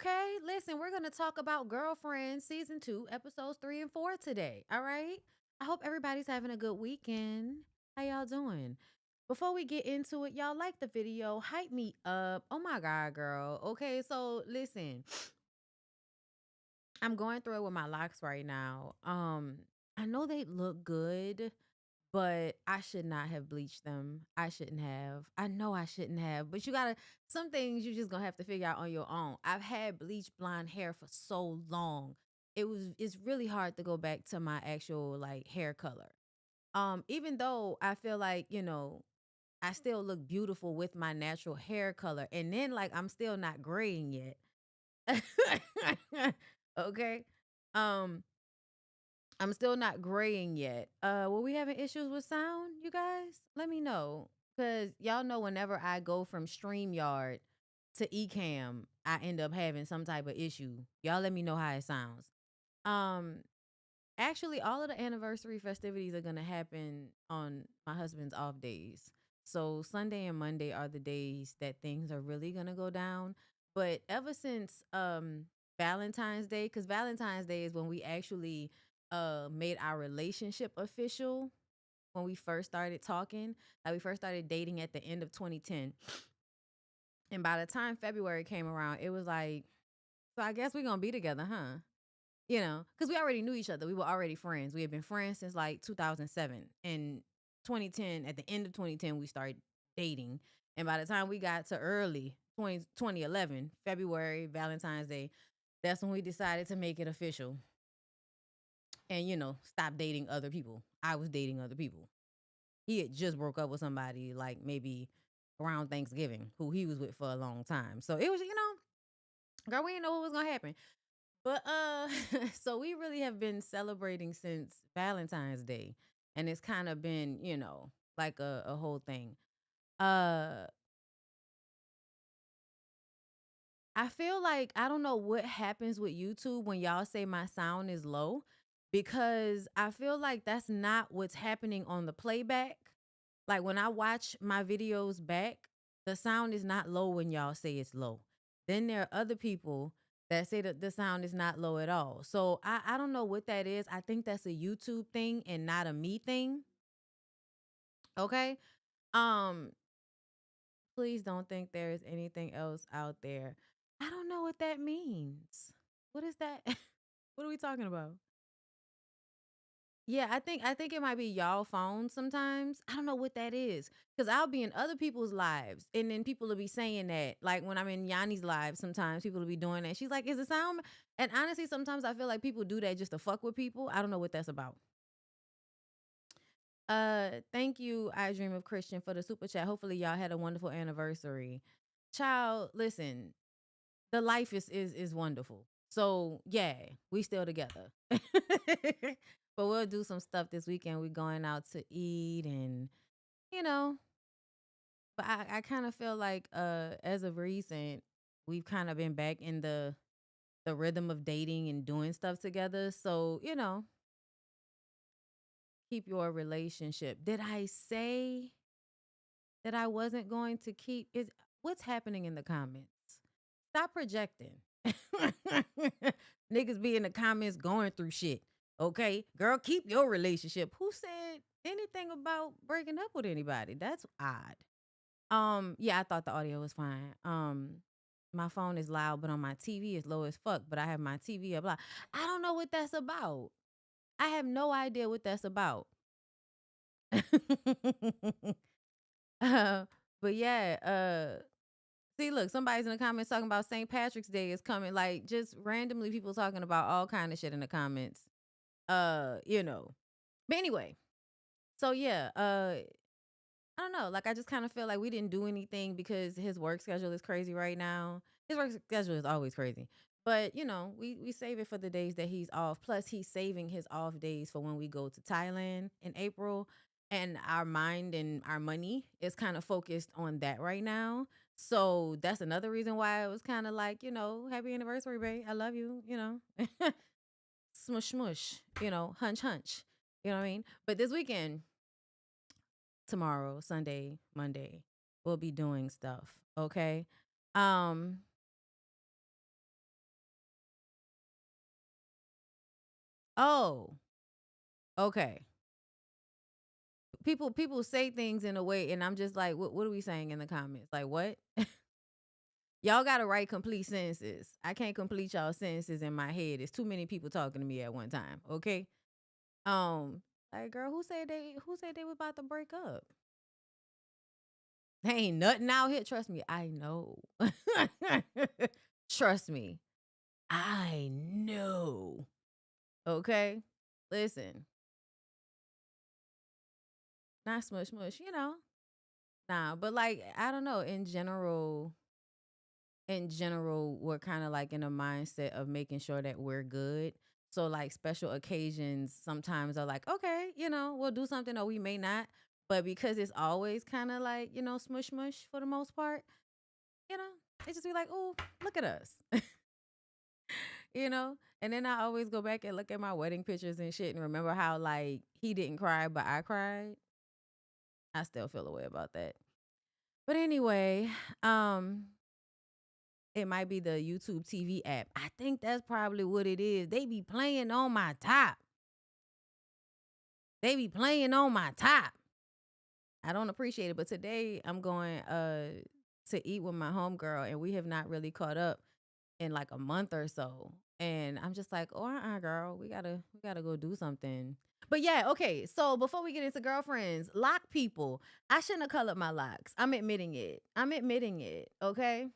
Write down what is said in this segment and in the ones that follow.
Okay, listen, we're going to talk about Girlfriends season 2, episodes 3 and 4 today. All right? I hope everybody's having a good weekend. How y'all doing? Before we get into it, y'all like the video, hype me up. Oh my god, girl. Okay, so listen, I'm going through it with my locks right now. I know they look good, but I should not have bleached them. I shouldn't have. I know I shouldn't have. But you gotta, some things you just gonna have to figure out on your own. I've had bleach blonde hair for so long. It's really hard to go back to my actual like hair color. Even though I feel like, I still look beautiful with my natural hair color. And then like I'm still not graying yet. Okay. Um, I'm still not graying yet. Were we having issues with sound, you guys? Let me know. Cause y'all know whenever I go from StreamYard to Ecamm, I end up having some type of issue. Y'all let me know how it sounds. Um, Actually, all of the anniversary festivities are gonna happen on my husband's off days. So Sunday and Monday are the days that things are really gonna go down. But ever since Valentine's Day, because Valentine's Day is when we actually made our relationship official when we first started talking. Like we first started dating at the end of 2010. And by the time February came around, it was like, so I guess we're gonna be together, huh? Because we already knew each other. We were already friends. We had been friends since like 2007. In 2010, at the end of 2010, we started dating. And by the time we got to early 2011, February, Valentine's Day, that's when we decided to make it official and, stop dating other people. I was dating other people. He had just broke up with somebody like maybe around Thanksgiving who he was with for a long time. So it was, girl, we didn't know what was going to happen. But so we really have been celebrating since Valentine's Day. And it's kind of been, like a whole thing. Uh I feel like I don't know what happens with YouTube when y'all say my sound is low because I feel like that's not what's happening on the playback. Like when I watch my videos back, the sound is not low when y'all say it's low. Then there are other people that say that the sound is not low at all. So I don't know what that is. I think that's a YouTube thing and not a me thing. Okay. Um, please don't think there is anything else out there. I don't know what that means. What is that? What are we talking about? Yeah, I think it might be y'all phones sometimes. I don't know what that is. Cause I'll be in other people's lives and then people will be saying that. Like when I'm in Yanni's live, sometimes people will be doing that. She's like, is it sound? And honestly, sometimes I feel like people do that just to fuck with people. I don't know what that's about. Thank you, I Dream of Christian, for the super chat. Hopefully y'all had a wonderful anniversary. Child, listen, the life is wonderful. So yeah, we still together. But we'll do some stuff this weekend. We're going out to eat and you know, but I kind of feel like as of recent, we've kind of been back in the rhythm of dating and doing stuff together. So, keep your relationship. Did I say that I wasn't going to keep is what's happening in the comments? Stop projecting. Niggas be in the comments going through shit. Okay, girl, keep your relationship. Who said anything about breaking up with anybody? That's odd. Yeah, I thought the audio was fine. My phone is loud, but on my TV it's low as fuck. But I have my TV up loud. I don't know what that's about. I have no idea what that's about. uh, but yeah, see, look, somebody's in the comments talking about St. Patrick's Day is coming. Like, just randomly people talking about all kind of shit in the comments. You know. But anyway, so yeah, I don't know. Like, I just kind of feel like we didn't do anything because his work schedule is crazy right now. His work schedule is always crazy. But, we save it for the days that he's off. Plus, he's saving his off days for when we go to Thailand in April. And our mind and our money is kind of focused on that right now. So that's another reason why it was kind of like, happy anniversary, babe. I love you. Smush, smush, hunch, hunch. You know what I mean? But this weekend, tomorrow, Sunday, Monday, we'll be doing stuff. Okay. Um, Oh, okay. People say things in a way, and I'm just like, what are we saying in the comments? Like, what? Y'all gotta write complete sentences. I can't complete y'all sentences in my head. It's too many people talking to me at one time. Okay. Um, like, girl, who said they were about to break up? There ain't nothing out here. Trust me, I know. Trust me, I know. Okay. Listen, not smush mush, Nah, but like, I don't know. In general, we're kind of like in a mindset of making sure that we're good. So like special occasions sometimes are like, okay, we'll do something or we may not. But because it's always kind of like, smush mush for the most part, you know, it just be like, oh, look at us. And then I always go back and look at my wedding pictures and shit and remember how like he didn't cry, but I cried. I still feel a way about that. But anyway, um, it might be the YouTube TV app. I think that's probably what it is. They be playing on my top. They be playing on my top. I don't appreciate it, but today I'm going to eat with my homegirl and we have not really caught up in like a month or so. And I'm just like, oh, girl, we gotta go do something. But yeah, okay. So before we get into girlfriends, lock people. I shouldn't have colored my locks. I'm admitting it. Okay.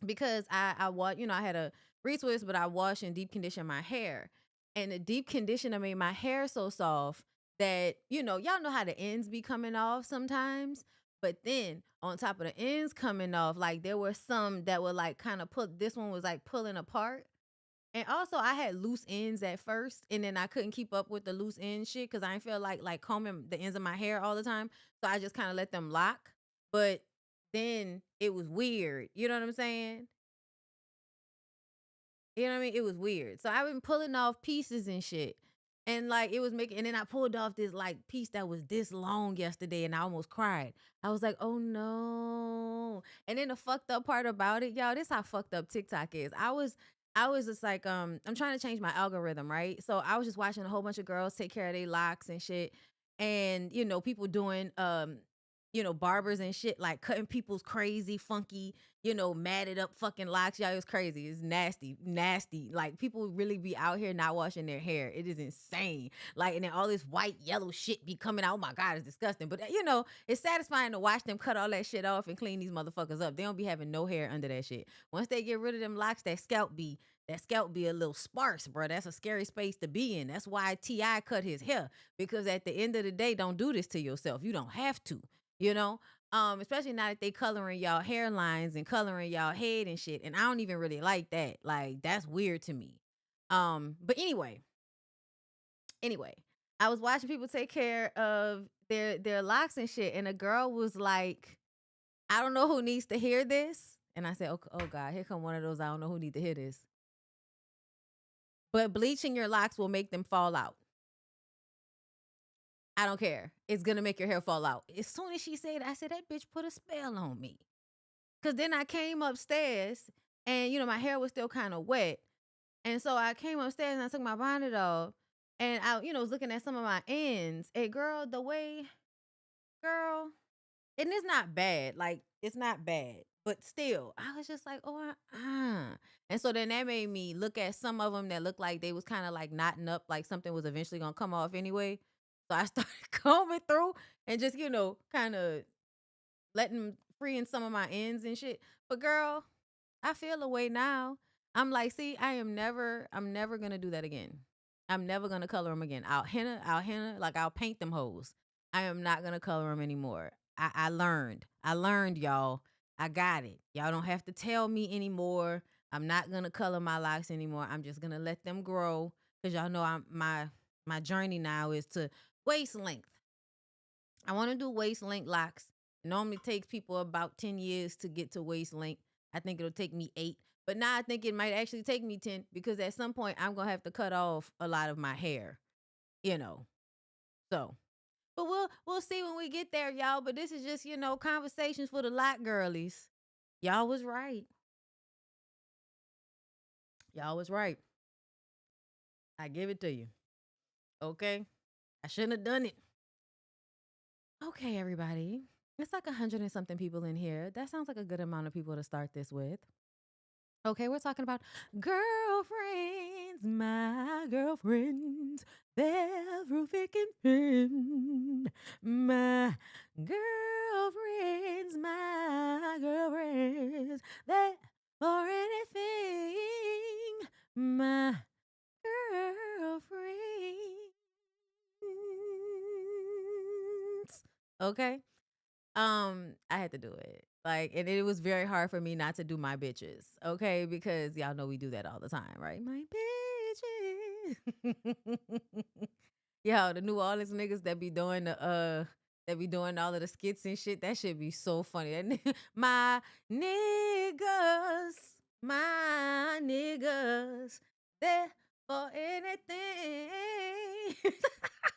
Because I had a retwist, but I washed and deep conditioned my hair. And the deep conditioner made my hair so soft that, y'all know how the ends be coming off sometimes. But then on top of the ends coming off, like there were some that were like kind of this one was like pulling apart. And also I had loose ends at first and then I couldn't keep up with the loose end shit because I didn't feel like combing the ends of my hair all the time. So I just kind of let them lock. But then it was weird. You know what I'm saying? You know what I mean? It was weird. So I've been pulling off pieces and shit. And like it was making, and then I pulled off this like piece that was this long yesterday and I almost cried. I was like, oh no. And then the fucked up part about it, y'all, this how fucked up TikTok is. I was just like, I'm trying to change my algorithm, right? So I was just watching a whole bunch of girls take care of their locks and shit. And, people doing barbers and shit, like cutting people's crazy, funky, matted up fucking locks. Y'all, it's crazy. It's nasty, nasty. Like people really be out here not washing their hair. It is insane. Like, and then all this white, yellow shit be coming out. Oh my God, it's disgusting. But it's satisfying to watch them cut all that shit off and clean these motherfuckers up. They don't be having no hair under that shit. Once they get rid of them locks, that scalp be a little sparse, bro. That's a scary space to be in. That's why T.I. cut his hair. Because at the end of the day, don't do this to yourself. You don't have to you know especially now that they coloring y'all hairlines and coloring y'all head and shit, and I don't even really like that. Like that's weird to me. But anyway, I was watching people take care of their locks and shit, and a girl was like, I don't know who needs to hear this. And I said, oh God, here come one of those I don't know who need to hear this, but bleaching your locks will make them fall out. I don't care, it's gonna make your hair fall out. As soon as she said, I said, that bitch put a spell on me. Cause then I came upstairs and my hair was still kind of wet. And so I came upstairs and I took my bonnet off and I, was looking at some of my ends. And girl, girl, and it's not bad. Like, it's not bad. But still, I was just like, oh, And so then that made me look at some of them that looked like they was kind of like knotting up, like something was eventually gonna come off anyway. So I started combing through and just, kind of letting freeing some of my ends and shit. But girl, I feel a way now. I'm like, see, I'm never gonna do that again. I'm never gonna color them again. I'll henna, like I'll paint them hoes. I am not gonna color them anymore. I learned, y'all. I got it. Y'all don't have to tell me anymore. I'm not gonna color my locks anymore. I'm just gonna let them grow because y'all know my journey now is to waist length. I want to do waist length locks. It normally takes people about 10 years to get to waist length. I think it'll take me 8. But now I think it might actually take me 10 because at some point I'm going to have to cut off a lot of my hair, you know. So, but we'll see when we get there, y'all. But this is just, conversations for the lock girlies. Y'all was right. Y'all was right. I give it to you. Okay? I shouldn't have done it. Okay, everybody. It's like 100 and something people in here. That sounds like a good amount of people to start this with. Okay, we're talking about girlfriends, my girlfriends. They're through thick and thin. My girlfriends, my girlfriends. They're for anything. My girlfriends. Okay. I had to do it. Like, and it was very hard for me not to do my bitches, okay? Because y'all know we do that all the time, right? My bitches. Yo, the New Orleans niggas that be doing all of the skits and shit, that should be so funny. My niggas, my niggas, they're for anything.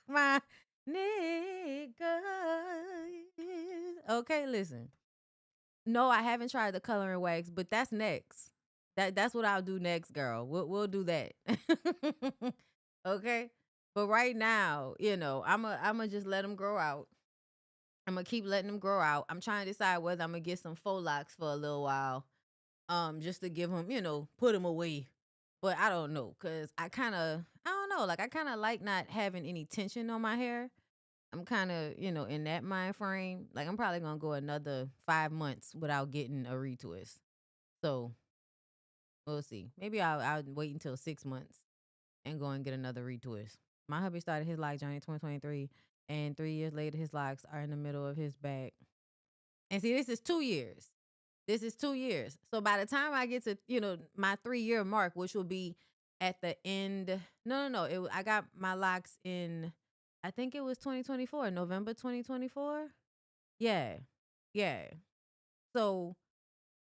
My nigga. Okay, listen. No, I haven't tried the color and wax, but that's next. That's what I'll do next, girl. We'll do that. Okay? But right now, I'm just let them grow out. I'm gonna keep letting them grow out. I'm trying to decide whether I'm gonna get some faux locks for a little while, just to give them, put them away. But I don't know, cause I don't know, like I kind of like not having any tension on my hair. I'm kind of, in that mind frame. Like I'm probably gonna go another 5 months without getting a retwist. So we'll see. Maybe I'll wait until 6 months and go and get another retwist. My hubby started his lock journey in 2023, and 3 years later, his locks are in the middle of his back. And see, this is 2 years. This is 2 years. So by the time I get to, my 3 year mark, which will be at the end, no. I got my locks in, I think it was 2024, November 2024. Yeah. Yeah. So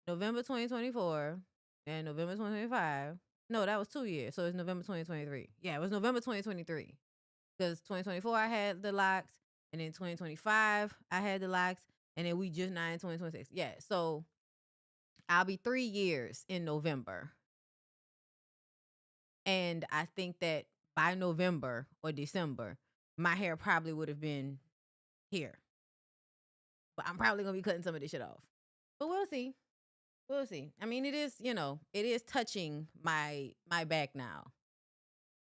November 2024 and November 2025. No, that was 2 years. So it's November 2023. Yeah, it was November 2023. Because 2024 I had the locks, and then 2025 I had the locks, and then we just now in 2026. Yeah. So I'll be 3 years in November. And I think that by November or December, my hair probably would have been here. But I'm probably gonna be cutting some of this shit off. But we'll see. We'll see. I mean, it is, it is touching my back now.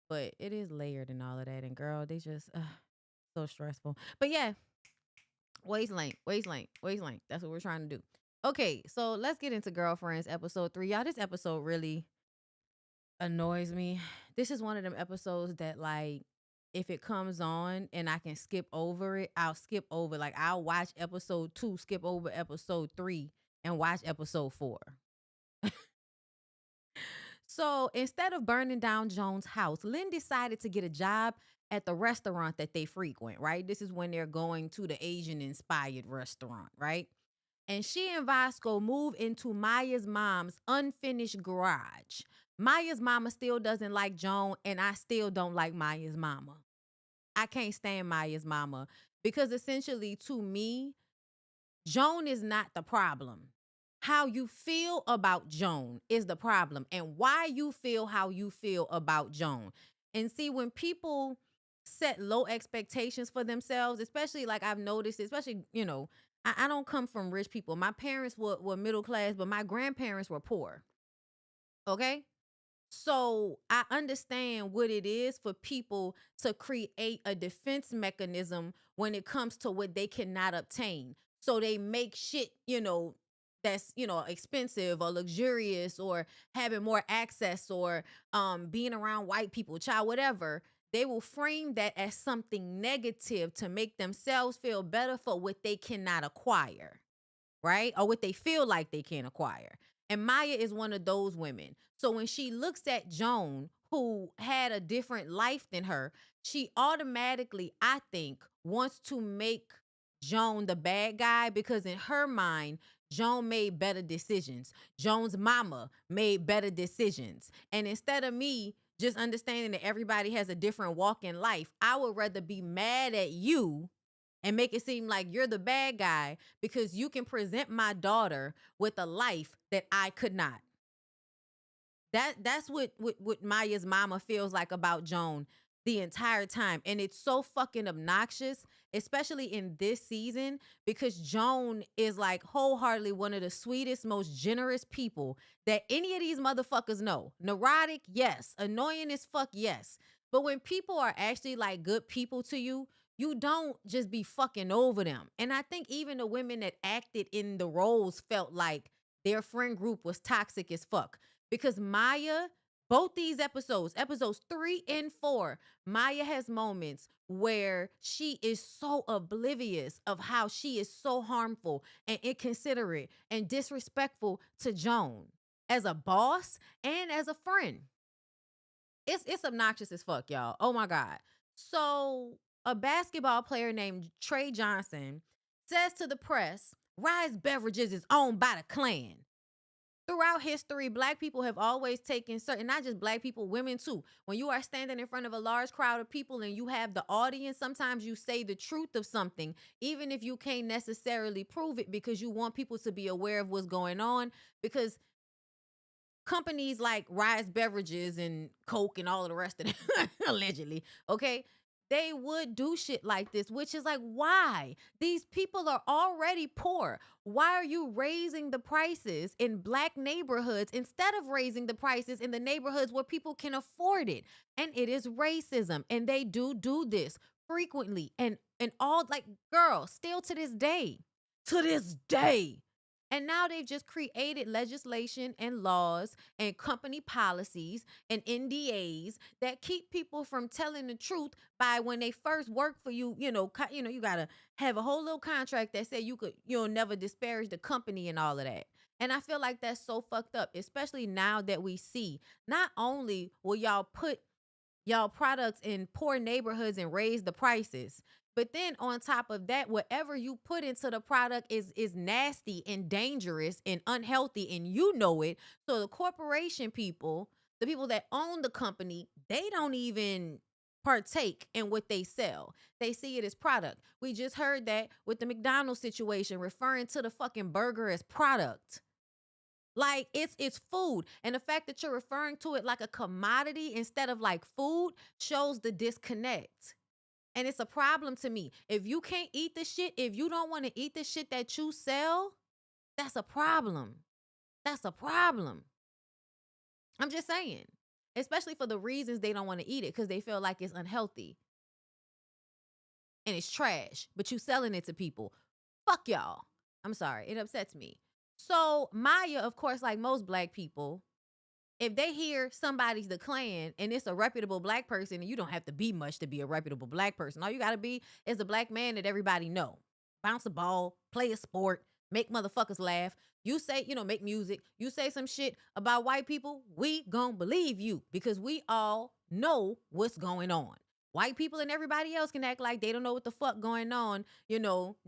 But it is layered and all of that. And girl, they just so stressful. But yeah, waist length, waist length, waist length. That's what we're trying to do. Okay, so let's get into Girlfriends episode 3. Y'all, this episode really annoys me. This is one of them episodes that, like, if it comes on and I can skip over it, I'll skip over. Like, I'll watch episode 2, skip over episode 3, and watch episode 4. So instead of burning down Joan's house, Lynn decided to get a job at the restaurant that they frequent, right? This is when they're going to the Asian inspired restaurant, right? And she and Vasco move into Maya's mom's unfinished garage. Maya's mama still doesn't like Joan, and I still don't like Maya's mama. I can't stand Maya's mama because essentially, to me, Joan is not the problem. How you feel about Joan is the problem, and why you feel how you feel about Joan. And see, when people set low expectations for themselves, especially like I've noticed, especially, I don't come from rich people. My parents were middle class, but my grandparents were poor. Okay? So I understand what it is for people to create a defense mechanism when it comes to what they cannot obtain. So they make shit, that's, expensive or luxurious or having more access or being around white people, child, whatever. They will frame that as something negative to make themselves feel better for what they cannot acquire, right? Or what they feel like they can acquire. And Maya is one of those women. So when she looks at Joan, who had a different life than her, she automatically, I think, wants to make Joan the bad guy because in her mind, Joan made better decisions. Joan's mama made better decisions. And instead of me just understanding that everybody has a different walk in life, I would rather be mad at you and make it seem like you're the bad guy because you can present my daughter with a life that I could not. That's what Maya's mama feels like about Joan the entire time. And it's so fucking obnoxious, especially in this season, because Joan is like wholeheartedly one of the sweetest, most generous people that any of these motherfuckers know. Neurotic, yes. Annoying as fuck, yes. But when people are actually like good people to you, you don't just be fucking over them. And I think even the women that acted in the roles felt like their friend group was toxic as fuck. Because Maya, both these episodes 3 and 4, Maya has moments where she is so oblivious of how she is so harmful and inconsiderate and disrespectful to Joan as a boss and as a friend. It's obnoxious as fuck, y'all. Oh my God. So a basketball player named Trey Johnson says to the press, Rise Beverages is owned by the Klan. Throughout history, black people have always taken certain, not just black people, women too. When you are standing in front of a large crowd of people and you have the audience, sometimes you say the truth of something, even if you can't necessarily prove it, because you want people to be aware of what's going on. Because companies like Rise Beverages and Coke and all of the rest of them, allegedly, okay, they would do shit like this, which is like, why? These people are already poor. Why are you raising the prices in black neighborhoods instead of raising the prices in the neighborhoods where people can afford it? And it is racism. And they do this frequently. And all, like, girl, still to this day. To this day. And now they've just created legislation and laws and company policies and NDAs that keep people from telling the truth by when they first work for you. You gotta have a whole little contract that say you'll never disparage the company and all of that. And I feel like that's so fucked up, especially now that we see not only will y'all put y'all products in poor neighborhoods and raise the prices. But then on top of that, whatever you put into the product is nasty and dangerous and unhealthy, and you know it. So the corporation people, the people that own the company, they don't even partake in what they sell. They see it as product. We just heard that with the McDonald's situation, referring to the fucking burger as product. Like it's food. And the fact that you're referring to it like a commodity instead of like food shows the disconnect. And it's a problem to me. If you can't eat the shit, if you don't want to eat the shit that you sell, that's a problem. That's a problem. I'm just saying. Especially for the reasons they don't want to eat it, because they feel like it's unhealthy and it's trash, but you selling it to people. Fuck y'all. I'm sorry. It upsets me. So Maya, of course, like most black people, if they hear somebody's the Klan and it's a reputable black person, and you don't have to be much to be a reputable black person. All you got to be is a black man that everybody know. Bounce a ball, play a sport, make motherfuckers laugh. You say, make music. You say some shit about white people, we gon' believe you, because we all know what's going on. White people and everybody else can act like they don't know what the fuck going on,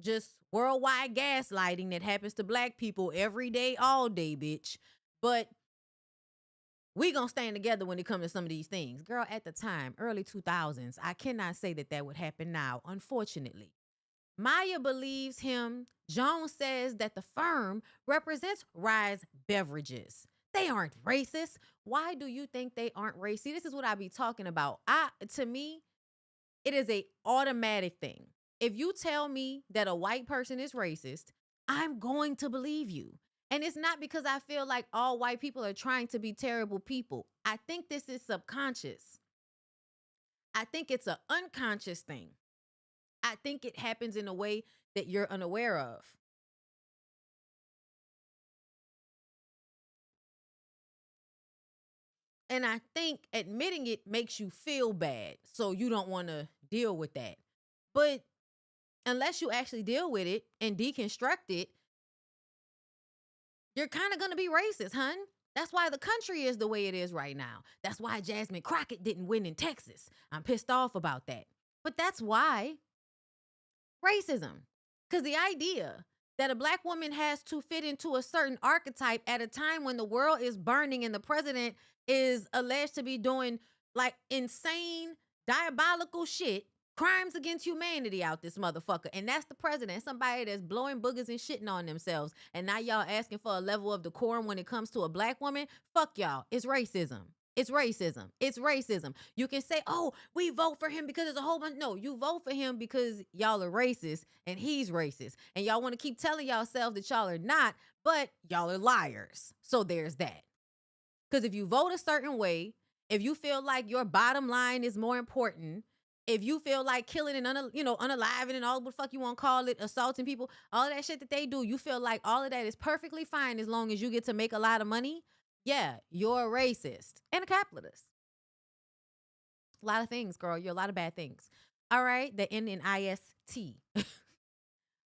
just worldwide gaslighting that happens to black people every day, all day, bitch. But we gonna stand together when it comes to some of these things. Girl, at the time, early 2000s, I cannot say that would happen now, unfortunately. Maya believes him. Jones says that the firm represents Rise Beverages. They aren't racist. Why do you think they aren't racist? See, this is what I be talking about. To me, it is a automatic thing. If you tell me that a white person is racist, I'm going to believe you. And it's not because I feel like all white people are trying to be terrible people. I think this is subconscious. I think it's an unconscious thing. I think it happens in a way that you're unaware of. And I think admitting it makes you feel bad, so you don't want to deal with that. But unless you actually deal with it and deconstruct it, you're kind of going to be racist, hun. That's why the country is the way it is right now. That's why Jasmine Crockett didn't win in Texas. I'm pissed off about that. But that's why racism. Because the idea that a black woman has to fit into a certain archetype at a time when the world is burning and the president is alleged to be doing like insane, diabolical shit, Crimes against humanity out this motherfucker. And that's the president, somebody that's blowing boogers and shitting on themselves. And now y'all asking for a level of decorum when it comes to a black woman? Fuck y'all. It's racism. It's racism. It's racism. You can say, oh, we vote for him because there's a whole bunch. No, you vote for him because y'all are racist and he's racist. And y'all want to keep telling yourselves that y'all are not, but y'all are liars. So there's that. Because if you vote a certain way, if you feel like your bottom line is more important, if you feel like killing and unaliving and all the fuck you want to call it, assaulting people, all of that shit that they do, you feel like all of that is perfectly fine as long as you get to make a lot of money. Yeah, you're a racist and a capitalist. A lot of things, girl. You're a lot of bad things. All right, the end in IST.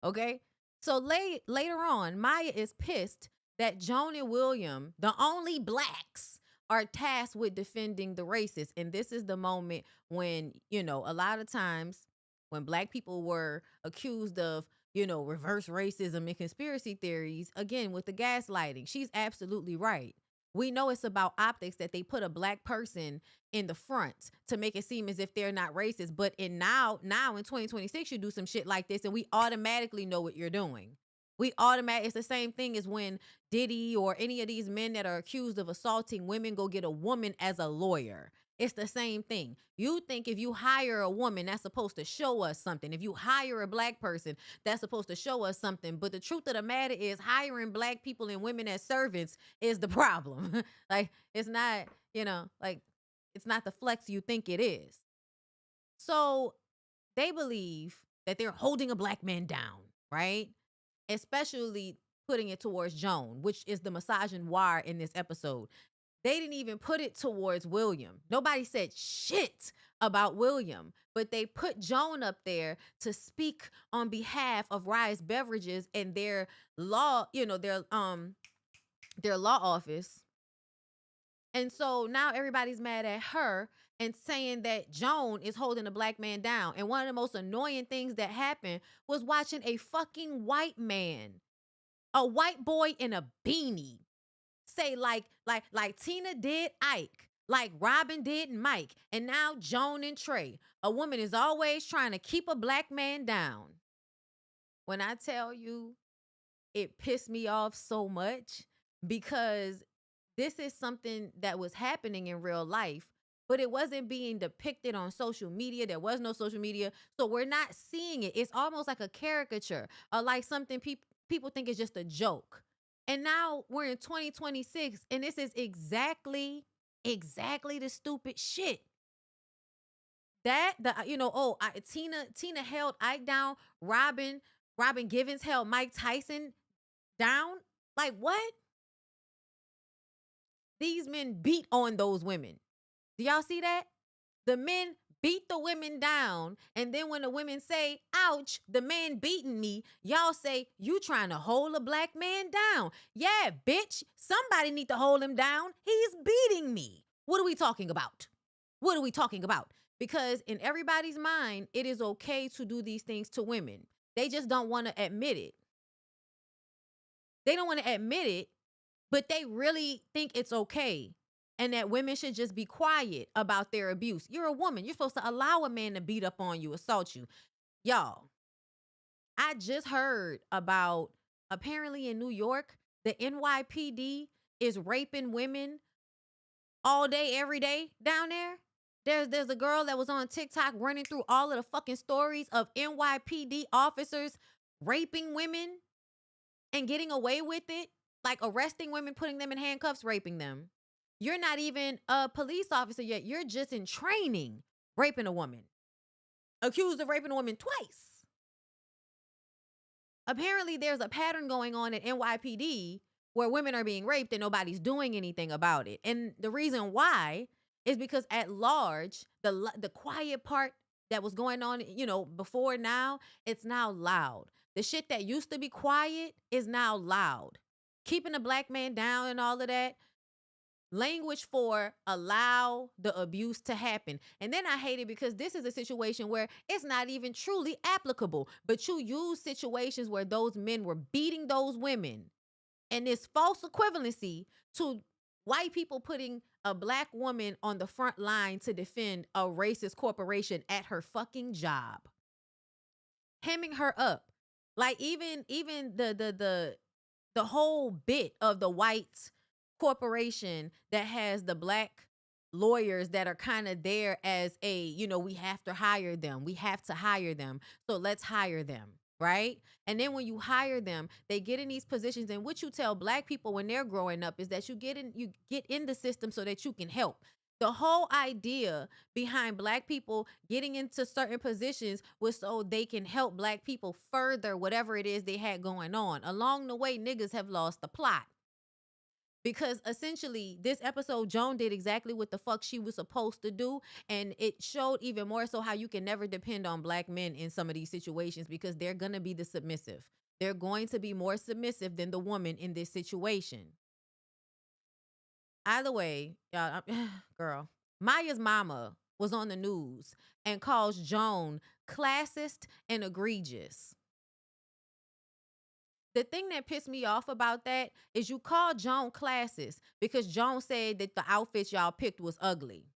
Okay, so later on, Maya is pissed that Joan and William, the only blacks, are tasked with defending the racists. And this is the moment when, a lot of times when black people were accused of, reverse racism and conspiracy theories, again, with the gaslighting, she's absolutely right. We know it's about optics that they put a black person in the front to make it seem as if they're not racist. But now in 2026, you do some shit like this and we automatically know what you're doing. It's the same thing as when Diddy or any of these men that are accused of assaulting women go get a woman as a lawyer. It's the same thing. You think if you hire a woman, that's supposed to show us something. If you hire a black person, that's supposed to show us something. But the truth of the matter is hiring black people and women as servants is the problem. It's not, it's not the flex you think it is. So they believe that they're holding a black man down, right? Especially putting it towards Joan, which is the misogynoir in this episode. They didn't even put it towards William. Nobody said shit about William, but they put Joan up there to speak on behalf of Rise Beverages and their law, their law office. And so now everybody's mad at her and saying that Joan is holding a black man down. And one of the most annoying things that happened was watching a fucking white man, a white boy in a beanie, say like Tina did Ike, like Robin did Mike, and now Joan and Trey. A woman is always trying to keep a black man down. When I tell you, it pissed me off so much because this is something that was happening in real life, but it wasn't being depicted on social media. There was no social media, so we're not seeing it. It's almost like a caricature or like something people think is just a joke. And now we're in 2026, and this is exactly the stupid shit. That Tina held Ike down. Robin Givens held Mike Tyson down. Like what? These men beat on those women. Do y'all see that? The men beat the women down, and then when the women say, ouch, the man beating me, y'all say, you trying to hold a black man down. Yeah, bitch, somebody need to hold him down. He's beating me. What are we talking about? What are we talking about? Because in everybody's mind, it is okay to do these things to women. They just don't want to admit it. They don't want to admit it, but they really think it's okay. And that women should just be quiet about their abuse. You're a woman. You're supposed to allow a man to beat up on you, assault you. Y'all, I just heard about, apparently in New York, the NYPD is raping women all day, every day down there. There's a girl that was on TikTok running through all of the fucking stories of NYPD officers raping women and getting away with it. Like arresting women, putting them in handcuffs, raping them. You're not even a police officer yet. You're just in training, raping a woman. Accused of raping a woman twice. Apparently, there's a pattern going on at NYPD where women are being raped and nobody's doing anything about it. And the reason why is because at large, the quiet part that was going on, before now, it's now loud. The shit that used to be quiet is now loud. Keeping a black man down and all of that. Language for allow the abuse to happen. And then I hate it because this is a situation where it's not even truly applicable, but you use situations where those men were beating those women and this false equivalency to white people putting a black woman on the front line to defend a racist corporation at her fucking job, hemming her up. Like even the whole bit of the white corporation that has the black lawyers that are kind of there as a, we have to hire them. We have to hire them. So let's hire them. Right. And then when you hire them, they get in these positions. And what you tell black people when they're growing up is that you get in the system so that you can help. The whole idea behind black people getting into certain positions was so they can help black people further whatever it is they had going on. Along the way, niggas have lost the plot. Because essentially, this episode, Joan did exactly what the fuck she was supposed to do. And it showed even more so how you can never depend on black men in some of these situations because they're going to be the submissive. They're going to be more submissive than the woman in this situation. Either way, y'all, girl, Maya's mama was on the news and calls Joan classist and egregious. The thing that pissed me off about that is you call Joan classist because Joan said that the outfits y'all picked was ugly.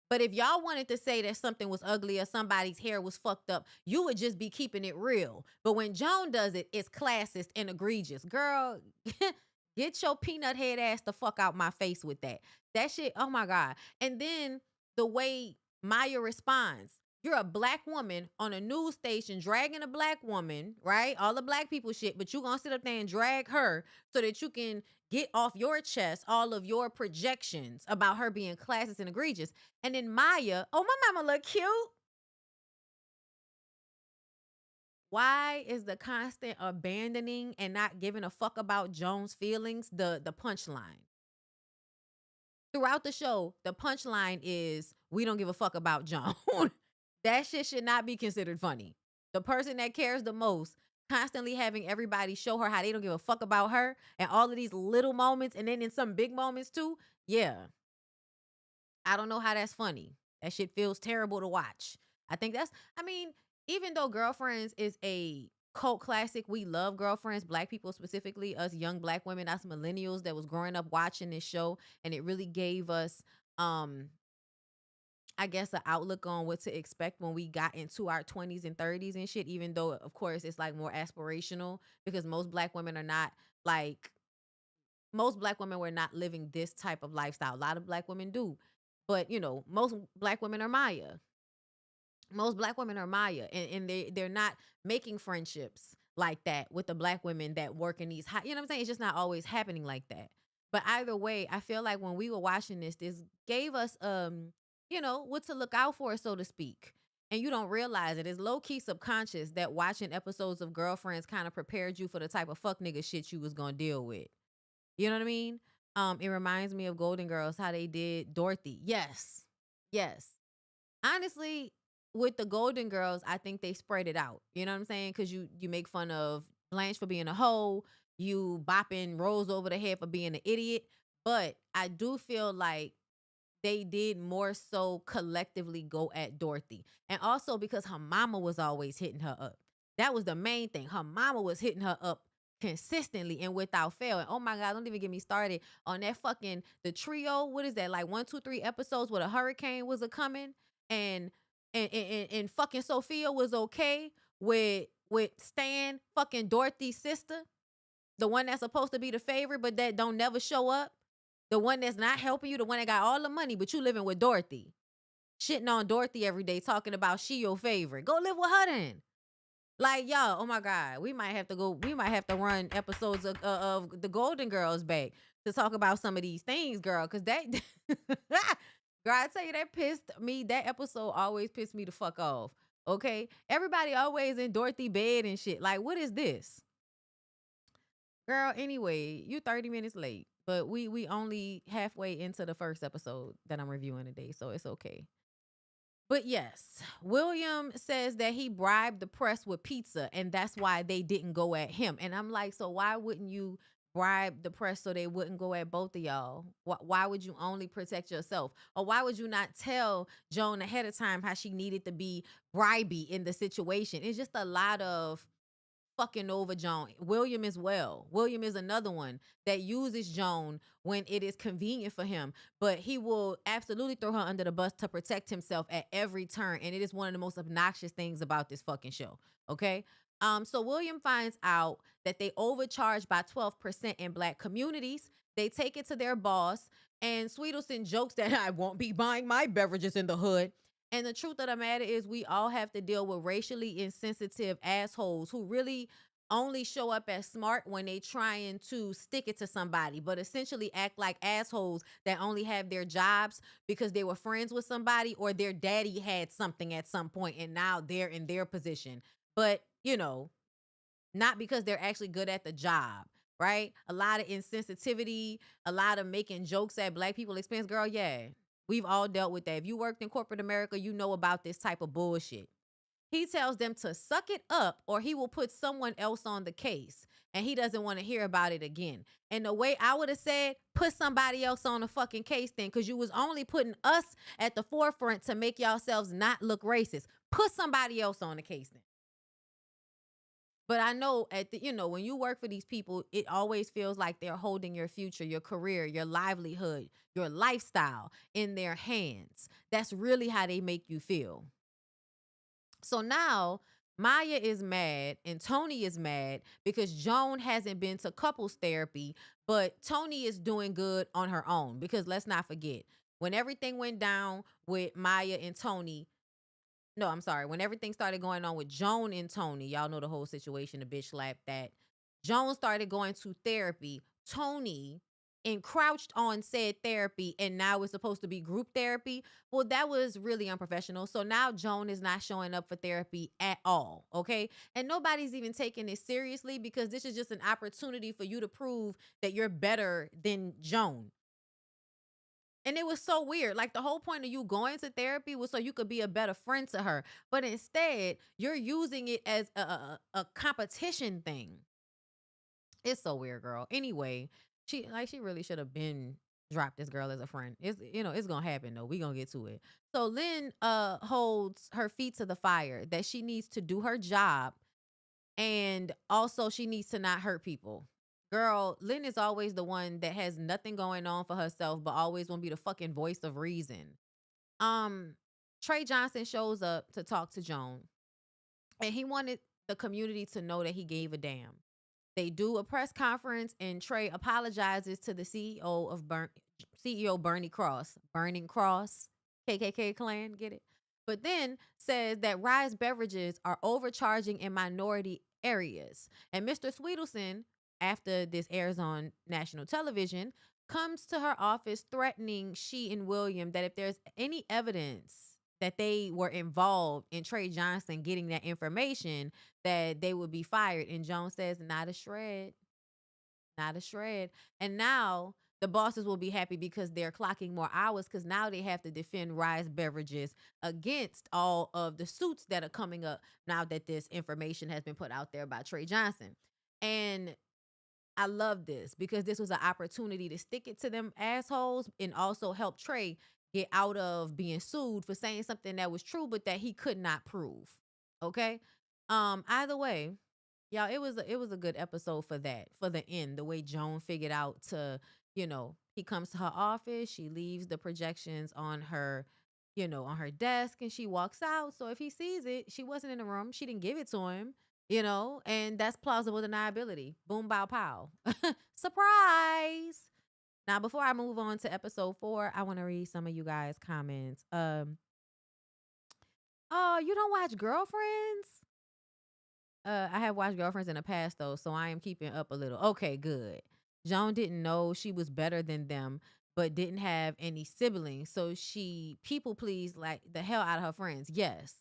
But if y'all wanted to say that something was ugly or somebody's hair was fucked up, you would just be keeping it real. But when Joan does it, it's classist and egregious. Girl, get your peanut head ass the fuck out my face with that. That shit, oh my God. And then the way Maya responds, you're a black woman on a news station dragging a black woman, right? All the black people shit, but you gonna sit up there and drag her so that you can get off your chest all of your projections about her being classist and egregious. And then Maya, oh, my mama look cute. Why is the constant abandoning and not giving a fuck about Joan's feelings the punchline? Throughout the show, the punchline is we don't give a fuck about Joan. That shit should not be considered funny. The person that cares the most constantly having everybody show her how they don't give a fuck about her and all of these little moments and then in some big moments too. Yeah. I don't know how that's funny. That shit feels terrible to watch. I mean, even though Girlfriends is a cult classic, we love Girlfriends, black people specifically, us young black women, us millennials that was growing up watching this show, and it really gave us I guess an outlook on what to expect when we got into our 20s and 30s and shit, even though of course it's like more aspirational because most black women are not like most black women were not living this type of lifestyle. A lot of black women do. But most black women are Maya. Most black women are Maya. And they're not making friendships like that with the black women that work in these high, you know what I'm saying? It's just not always happening like that. But either way, I feel like when we were watching this gave us what to look out for, so to speak. And you don't realize it. It's low-key subconscious that watching episodes of Girlfriends kind of prepared you for the type of fuck nigga shit you was gonna deal with. You know what I mean? It reminds me of Golden Girls, how they did Dorothy. Yes. Yes. Honestly, with the Golden Girls, I think they spread it out. You know what I'm saying? Because you make fun of Blanche for being a hoe, you bopping Rose over the head for being an idiot. But I do feel like they did more so collectively go at Dorothy. And also because her mama was always hitting her up. That was the main thing. Her mama was hitting her up consistently and without fail. And oh my God, don't even get me started on that fucking the trio. What is that? Like 1, 2, 3 episodes where the hurricane was a coming and and fucking Sophia was okay with Stan, fucking Dorothy's sister, the one that's supposed to be the favorite, but that don't never show up. The one that's not helping you, the one that got all the money, but you living with Dorothy. Shitting on Dorothy every day, talking about she your favorite. Go live with her then. Like, y'all, oh my God, we might have to run episodes of the Golden Girls back to talk about some of these things, girl. Cause that girl, I tell you, that episode always pissed me the fuck off. Okay. Everybody always in Dorothy bed and shit. Like, what is this? Girl, anyway, you 30 minutes late. But we only halfway into the first episode that I'm reviewing today, so it's okay. But yes, William says that he bribed the press with pizza, and that's why they didn't go at him. And I'm like, so why wouldn't you bribe the press so they wouldn't go at both of y'all? Why would you only protect yourself? Or why would you not tell Joan ahead of time how she needed to be bribey in the situation? It's just a lot of fucking over Joan. William as well. William is another one that uses Joan when it is convenient for him, but he will absolutely throw her under the bus to protect himself at every turn. And it is one of the most obnoxious things about this fucking show. Okay. So William finds out that they overcharge by 12% in Black communities. They take it to their boss, and Sweetelson jokes that I won't be buying my beverages in the hood. And the truth of the matter is, we all have to deal with racially insensitive assholes who really only show up as smart when they trying to stick it to somebody, but essentially act like assholes that only have their jobs because they were friends with somebody or their daddy had something at some point and now they're in their position. But, not because they're actually good at the job, right? A lot of insensitivity, a lot of making jokes at Black people expense. Girl, yeah, we've all dealt with that. If you worked in corporate America, you know about this type of bullshit. He tells them to suck it up or he will put someone else on the case. And he doesn't want to hear about it again. And the way I would have said, put somebody else on the fucking case then, because you was only putting us at the forefront to make yourselves not look racist. Put somebody else on the case then. But I know when you work for these people, it always feels like they're holding your future, your career, your livelihood, your lifestyle in their hands. That's really how they make you feel. So now Maya is mad and Tony is mad because Joan hasn't been to couples therapy, but Tony is doing good on her own. Because let's not forget, when everything went down with Maya and Tony, no, I'm sorry. When everything started going on with Joan and Tony, y'all know the whole situation, the bitch slapped that. Joan started going to therapy. Tony encroached on said therapy, and now it's supposed to be group therapy. Well, that was really unprofessional. So now Joan is not showing up for therapy at all, okay? And nobody's even taking it seriously because this is just an opportunity for you to prove that you're better than Joan. And it was so weird. Like, the whole point of you going to therapy was so you could be a better friend to her. But instead, you're using it as a competition thing. It's so weird, girl. Anyway, she really should have been dropped this girl as a friend. It's gonna happen though. We gonna get to it. So Lynn holds her feet to the fire that she needs to do her job, and also she needs to not hurt people. Girl, Lynn is always the one that has nothing going on for herself, but always want to be the fucking voice of reason. Um, Trey Johnson shows up to talk to Joan, and he wanted the community to know that he gave a damn. They do a press conference, and Trey apologizes to the CEO Bernie Cross, Burning Cross, KKK clan, get it? But then says that Rise beverages are overcharging in minority areas. And Mr. Sweetelson, after this airs on national television, comes to her office threatening she and William that if there's any evidence that they were involved in Trey Johnson getting that information, that they would be fired. And Joan says, not a shred, not a shred. And now the bosses will be happy because they're clocking more hours because now they have to defend Rise Beverages against all of the suits that are coming up now that this information has been put out there by Trey Johnson. And I love this because this was an opportunity to stick it to them assholes and also help Trey get out of being sued for saying something that was true but that he could not prove. Okay? Either way, y'all, it was a good episode for that. For the end, the way Joan figured out to, he comes to her office, she leaves the projections on her, on her desk, and she walks out. So if he sees it, she wasn't in the room, she didn't give it to him. And that's plausible deniability. Boom, bow, pow. Surprise. Now, before I move on to episode 4, I want to read some of you guys' comments. Oh, you don't watch Girlfriends? I have watched Girlfriends in the past though, so I am keeping up a little. Okay, good. Joan didn't know she was better than them, but didn't have any siblings, so she people pleased like the hell out of her friends. Yes,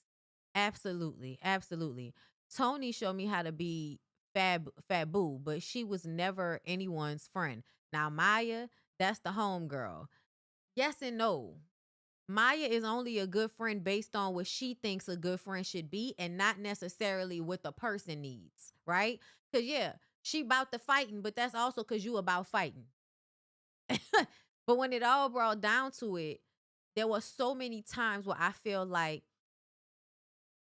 absolutely, absolutely. Tony showed me how to be Fabu, but she was never anyone's friend. Now Maya, that's the home girl. Yes and no. Maya is only a good friend based on what she thinks a good friend should be and not necessarily what the person needs, right? Because, yeah, she about the fighting, but that's also because you about fighting. But when it all brought down to it, there were so many times where I feel like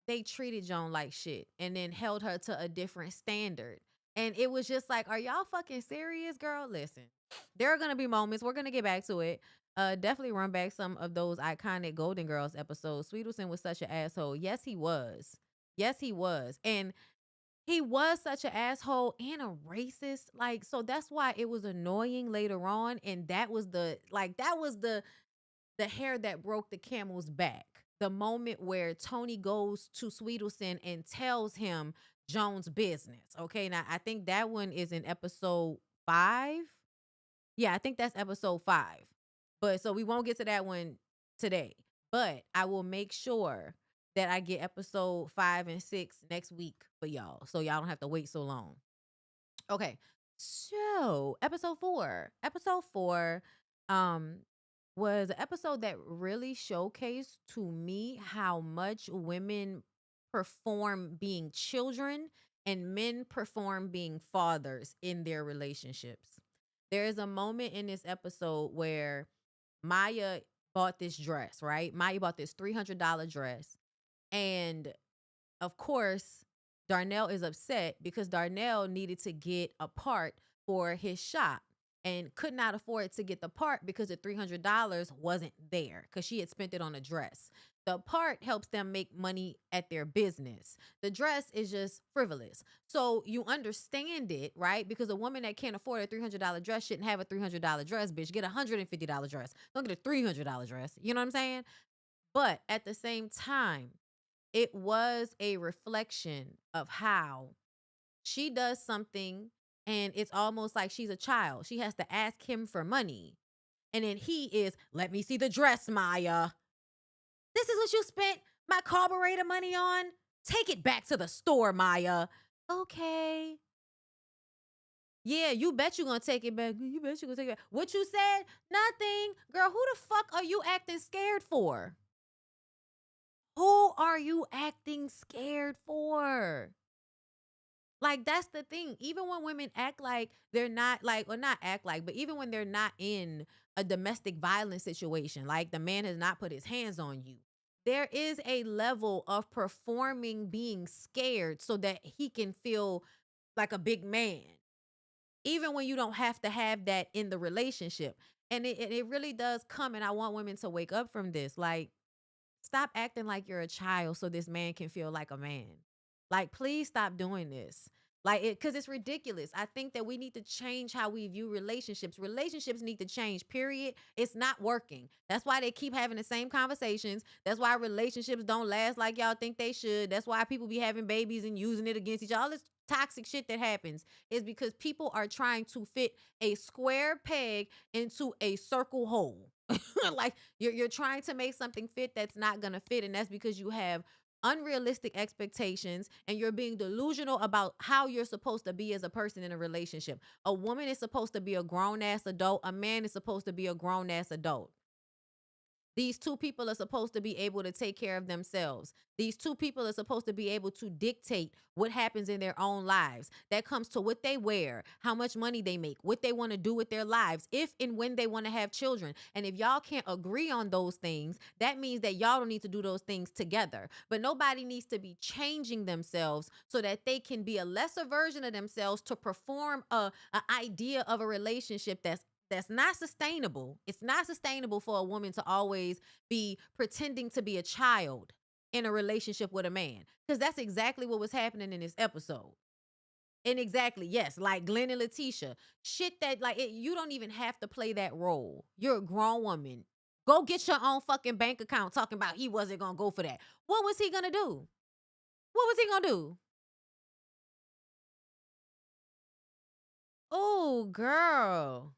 they treated Joan like shit and then held her to a different standard. And it was just like, are y'all fucking serious, girl? Listen, there are gonna be moments. We're gonna get back to it. Definitely run back some of those iconic Golden Girls episodes. Sweetelson was such an asshole. Yes, he was. Yes, he was. And he was such an asshole and a racist. Like, so that's why it was annoying later on. And that was the hair that broke the camel's back. The moment where Tony goes to Sweetelson and tells him Joan's business. Okay, now I think that one is in episode 5. Yeah, I think that's episode 5. But so we won't get to that one today. But I will make sure that I get episode 5 and 6 next week for y'all. So y'all don't have to wait so long. Okay. So, episode 4. Episode 4 was an episode that really showcased to me how much women perform being children and men perform being fathers in their relationships. There is a moment in this episode where Maya bought this dress, right? Maya bought this $300 dress. And of course, Darnell is upset because Darnell needed to get a part for his shop and could not afford to get the part because the $300 wasn't there because she had spent it on a dress. The part helps them make money at their business. The dress is just frivolous. So you understand it, right? Because a woman that can't afford a $300 dress shouldn't have a $300 dress, bitch. Get a $150 dress. Don't get a $300 dress. You know what I'm saying? But at the same time, it was a reflection of how she does something and it's almost like she's a child. She has to ask him for money. And then he is, let me see the dress, Maya. This is what you spent my carburetor money on? Take it back to the store, Maya. Okay. Yeah, you bet you're going to take it back. You bet you're going to take it back. What you said? Nothing. Girl, who the fuck are you acting scared for? Who are you acting scared for? Like, that's the thing. Even when women act like they're not like, or not act like, but even when they're not in a domestic violence situation, like the man has not put his hands on you, there is a level of performing being scared so that he can feel like a big man, even when you don't have to have that in the relationship. And it really does come. And I want women to wake up from this. Like, stop acting like you're a child so this man can feel like a man. Like, please stop doing this. Like, because it's ridiculous. I think that we need to change how we view relationships. Relationships need to change, period. It's not working. That's why they keep having the same conversations. That's why relationships don't last like y'all think they should. That's why people be having babies and using it against each other. All this toxic shit that happens is because people are trying to fit a square peg into a circle hole. Like, you're trying to make something fit that's not gonna fit, and that's because you have unrealistic expectations and you're being delusional about how you're supposed to be as a person in a relationship. A woman is supposed to be a grown-ass adult. A man is supposed to be a grown-ass adult. These two people are supposed to be able to take care of themselves. These two people are supposed to be able to dictate what happens in their own lives. That comes to what they wear, how much money they make, what they want to do with their lives, if and when they want to have children. And if y'all can't agree on those things, that means that y'all don't need to do those things together. But nobody needs to be changing themselves so that they can be a lesser version of themselves to perform a idea of a relationship that's not sustainable. It's not sustainable for a woman to always be pretending to be a child in a relationship with a man. Because that's exactly what was happening in this episode. And exactly, yes, like Glenn and Letitia. Shit that, like, you don't even have to play that role. You're a grown woman. Go get your own fucking bank account talking about he wasn't going to go for that. What was he going to do? What was he going to do? Oh, girl.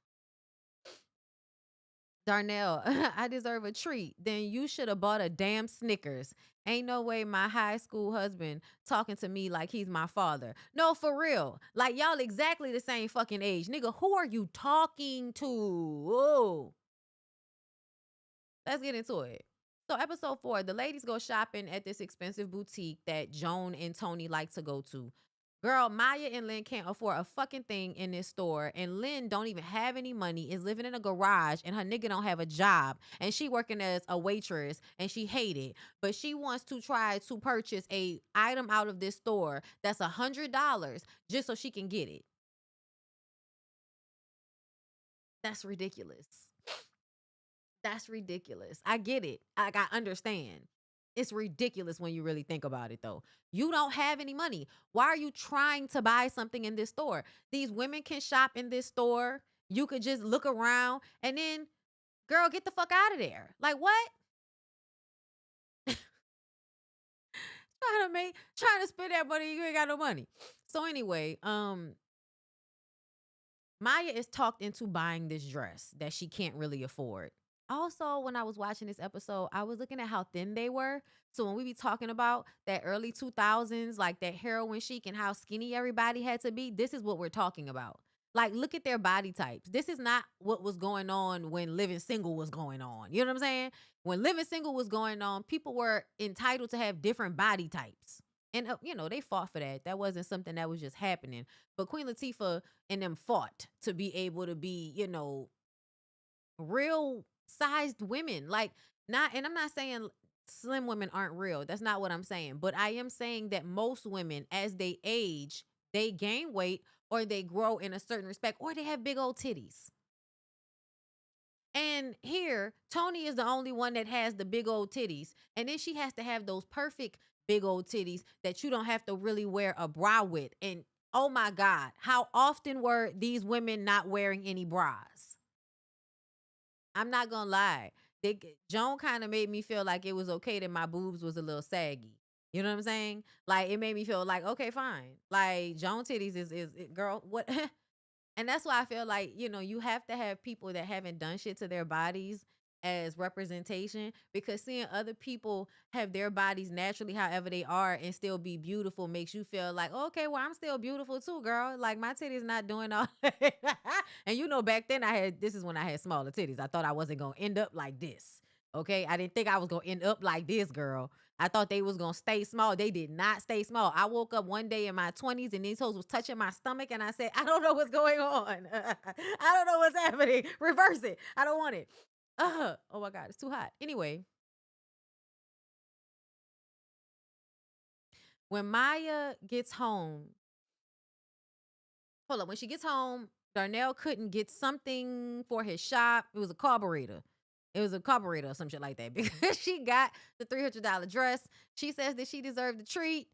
Darnell, I deserve a treat. Then you should have bought a damn Snickers. Ain't no way my high school husband talking to me like he's my father. No, for real. Like, y'all exactly the same fucking age. Nigga, who are you talking to? Whoa. Let's get into it. So episode 4, the ladies go shopping at this expensive boutique that Joan and Tony like to go to. Girl, Maya and Lynn can't afford a fucking thing in this store, and Lynn don't even have any money, is living in a garage, and her nigga don't have a job, and she working as a waitress, and she hate it, but she wants to try to purchase a item out of this store that's $100 just so she can get it. That's ridiculous. That's ridiculous. I get it. Like, I understand. It's ridiculous when you really think about it, though. You don't have any money. Why are you trying to buy something in this store? These women can shop in this store. You could just look around and then, girl, get the fuck out of there. Like, what? Trying to spend that money. You ain't got no money. So anyway, Maya is talked into buying this dress that she can't really afford. Also, when I was watching this episode, I was looking at how thin they were. So when we be talking about that early 2000s, like that heroin chic and how skinny everybody had to be, this is what we're talking about. Like, look at their body types. This is not what was going on when Living Single was going on. You know what I'm saying? When Living Single was going on, people were entitled to have different body types. And, they fought for that. That wasn't something that was just happening. But Queen Latifah and them fought to be able to be, real sized women. Like, not, and I'm not saying slim women aren't real. That's not what I'm saying. But I am saying that most women, as they age, they gain weight or they grow in a certain respect or they have big old titties. And here, Tony is the only one that has the big old titties. And then she has to have those perfect big old titties that you don't have to really wear a bra with. And oh my God, how often were these women not wearing any bras? I'm not gonna lie. Joan kind of made me feel like it was okay that my boobs was a little saggy. You know what I'm saying? Like, it made me feel like, okay, fine. Like, Joan titties is girl, what? And that's why I feel like, you have to have people that haven't done shit to their bodies as representation, because seeing other people have their bodies naturally however they are and still be beautiful makes you feel like, okay, well, I'm still beautiful too, girl. Like, my titties not doing all that. And back then this is when I had smaller titties. I thought I wasn't going to end up like this. Okay. I didn't think I was going to end up like this, girl. I thought they was going to stay small. They did not stay small. I woke up one day in my 20s and these hoes was touching my stomach and I said, I don't know what's going on. I don't know what's happening. Reverse it. I don't want it. Oh my God, it's too hot. Anyway, when Maya gets home, hold up, when she gets home, Darnell couldn't get something for his shop. It was a carburetor. It was a carburetor or some shit like that because she got the $300 dress. She says that she deserved a treat.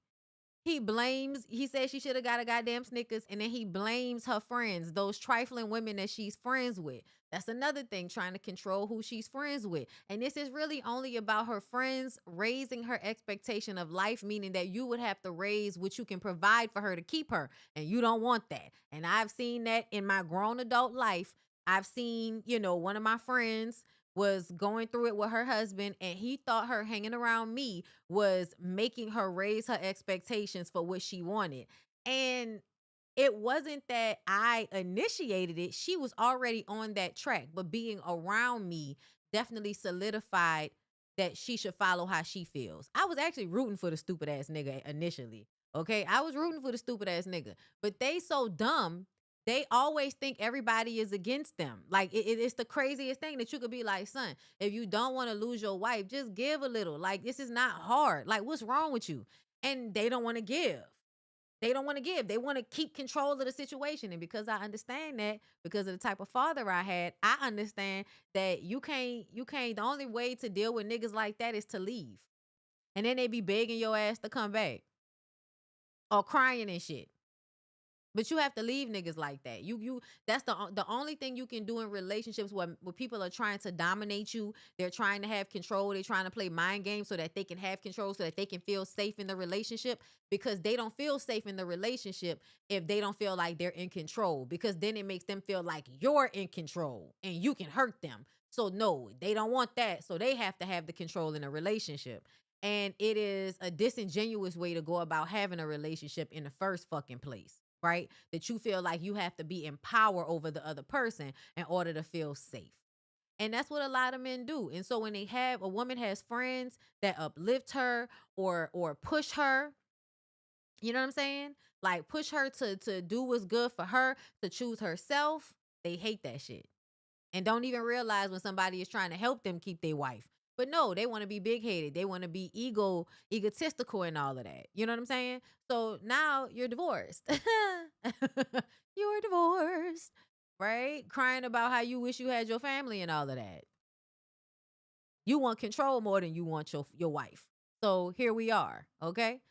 He says she should have got a goddamn Snickers, and then he blames her friends, those trifling women that she's friends with. That's another thing, trying to control who she's friends with. And this is really only about her friends raising her expectation of life, meaning that you would have to raise what you can provide for her to keep her, and you don't want that. And I've seen that in my grown adult life. I've seen, one of my friends was going through it with her husband, and he thought her hanging around me was making her raise her expectations for what she wanted. And it wasn't that I initiated it. She was already on that track, but being around me definitely solidified that she should follow how she feels. I was actually rooting for the stupid ass nigga initially. Okay. I was rooting for the stupid ass nigga, but they so dumb. They always think everybody is against them. Like, it's the craziest thing that you could be like, son, if you don't want to lose your wife, just give a little. Like, this is not hard. Like, what's wrong with you? And they don't want to give. They don't want to give. They want to keep control of the situation. And because I understand that, because of the type of father I had, I understand that you can't, the only way to deal with niggas like that is to leave. And then they be begging your ass to come back or crying and shit. But you have to leave niggas like that. That's the only thing you can do in relationships where people are trying to dominate you. They're trying to have control. They're trying to play mind games so that they can have control, so that they can feel safe in the relationship, because they don't feel safe in the relationship if they don't feel like they're in control, because then it makes them feel like you're in control and you can hurt them. So no, they don't want that. So they have to have the control in a relationship. And it is a disingenuous way to go about having a relationship in the first fucking place. Right? That you feel like you have to be in power over the other person in order to feel safe. And that's what a lot of men do. And so when a woman has friends that uplift her or push her, You know what I'm saying? Like push her to do what's good for her, to choose herself. They hate that shit. And don't even realize when somebody is trying to help them keep their wife. But no, they want to be big headed. They want to be egotistical and all of that. You know what I'm saying? So now you're divorced. You're divorced, right? Crying about how you wish you had your family and all of that. You want control more than you want your wife. So here we are, okay?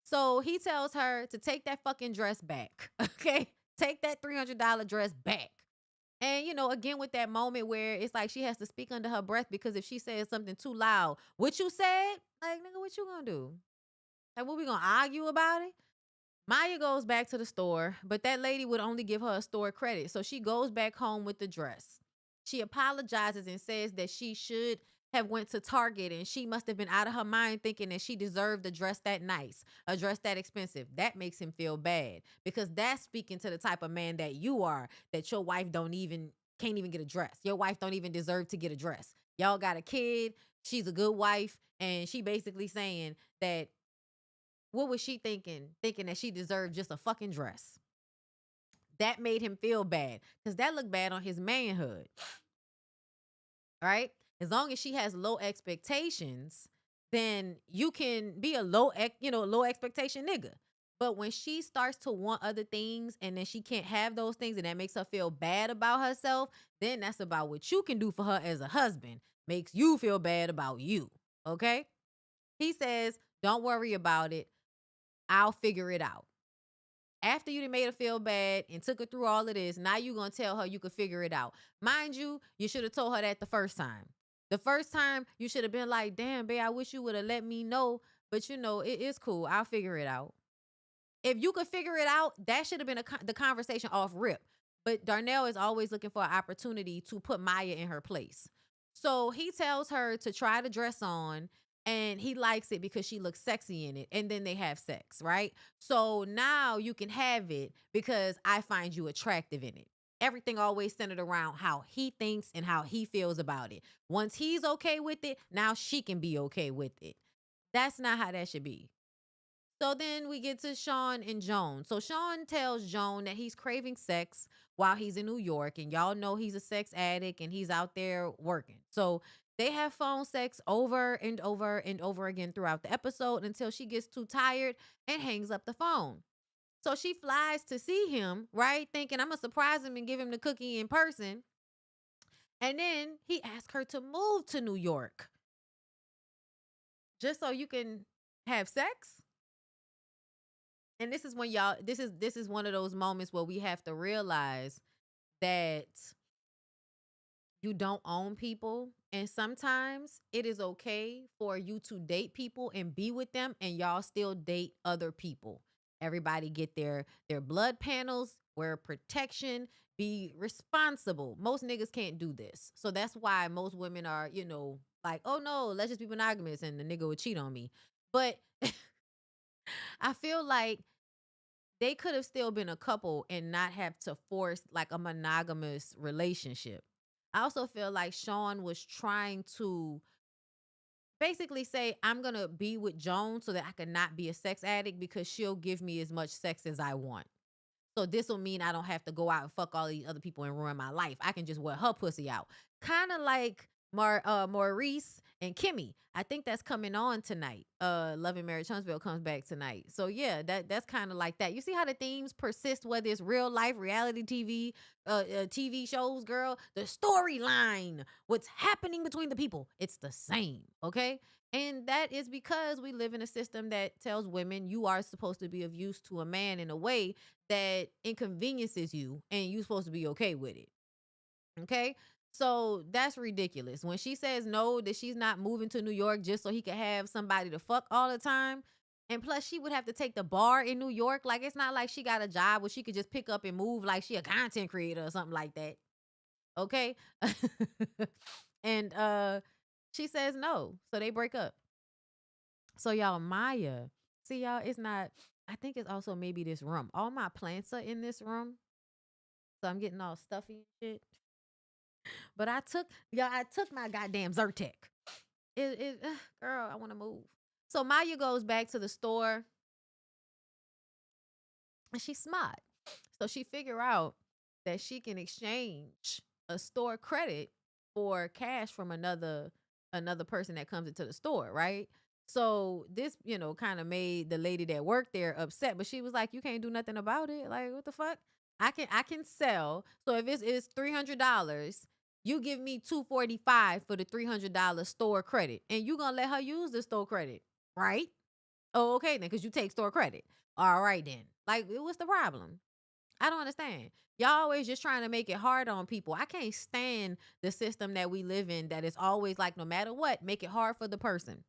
So he tells her to take that fucking dress back, okay? Take that $300 dress back. And again with that moment where it's like she has to speak under her breath because if she says something too loud, what you said, like nigga, what you gonna do? Like what we gonna argue about it? Maya goes back to the store, but that lady would only give her a store credit. So she goes back home with the dress. She apologizes and says that she should have went to Target and she must have been out of her mind thinking that she deserved a dress that nice, a dress that expensive. That makes him feel bad because that's speaking to the type of man that you are, that your wife can't even get a dress. Your wife don't even deserve to get a dress. Y'all got a kid. She's a good wife. And she basically saying that what was she thinking? Thinking that she deserved just a fucking dress. That made him feel bad because that looked bad on his manhood, right? As long as she has low expectations, then you can be a low expectation nigga. But when she starts to want other things and then she can't have those things and that makes her feel bad about herself, then that's about what you can do for her as a husband. Makes you feel bad about you, okay? He says, don't worry about it. I'll figure it out. After you done made her feel bad and took her through all of this, now you gonna tell her you could figure it out. Mind you should have told her that the first time. The first time you should have been like, damn, babe, I wish you would have let me know. But it is cool. I'll figure it out. If you could figure it out, that should have been the conversation off rip. But Darnell is always looking for an opportunity to put Maya in her place. So he tells her to try the dress on and he likes it because she looks sexy in it. And then they have sex, right? So now you can have it because I find you attractive in it. Everything always centered around how he thinks and how he feels about it. Once he's okay with it, now she can be okay with it. That's not how that should be. So then we get to Sean and Joan. So Sean tells Joan that he's craving sex while he's in New York. And y'all know he's a sex addict and he's out there working. So they have phone sex over and over and over again throughout the episode until she gets too tired and hangs up the phone. So she flies to see him, right? Thinking I'm going to surprise him and give him the cookie in person. And then he asks her to move to New York just so you can have sex. And this is when y'all this is one of those moments where we have to realize that you don't own people and sometimes it is okay for you to date people and be with them and y'all still date other people. Everybody get their blood panels, wear protection, be responsible. Most niggas can't do this. So that's why most women are, like, "Oh no, let's just be monogamous and the nigga would cheat on me." But I feel like they could have still been a couple and not have to force like a monogamous relationship. I also feel like Sean was trying to basically say, I'm going to be with Joan so that I can not be a sex addict because she'll give me as much sex as I want. So this will mean I don't have to go out and fuck all these other people and ruin my life. I can just wear her pussy out. Kind of like Maurice and Kimmy. I think that's coming on tonight. Love and Marriage Huntsville comes back tonight. So yeah, that's kind of like that. You see how the themes persist, whether it's real life, reality TV, TV shows, girl. The storyline, what's happening between the people, it's the same. Okay. And that is because we live in a system that tells women you are supposed to be of use to a man in a way that inconveniences you and you're supposed to be okay with it. Okay. So that's ridiculous. When she says no, that she's not moving to New York just so he could have somebody to fuck all the time. And plus, she would have to take the bar in New York. Like, it's not like she got a job where she could just pick up and move like she a content creator or something like that. Okay. And she says no. So they break up. So y'all, Maya, see y'all, it's not, I think it's also maybe this room. All my plants are in this room. So I'm getting all stuffy and shit. But I took my goddamn Zyrtec. Girl, I want to move. So Maya goes back to the store And she's smart. So she figure out that she can exchange a store credit for cash from another person that comes into the store, right? So this, kind of made the lady that worked there upset, but she was like, "You can't do nothing about it. Like, what the fuck? I can sell. So if it's $300, you give me $245 for the $300 store credit, and you gonna let her use the store credit, right? Oh, okay then, because you take store credit. All right then. Like, what's the problem? I don't understand. Y'all always just trying to make it hard on people. I can't stand the system that we live in that is always like, no matter what, make it hard for the person.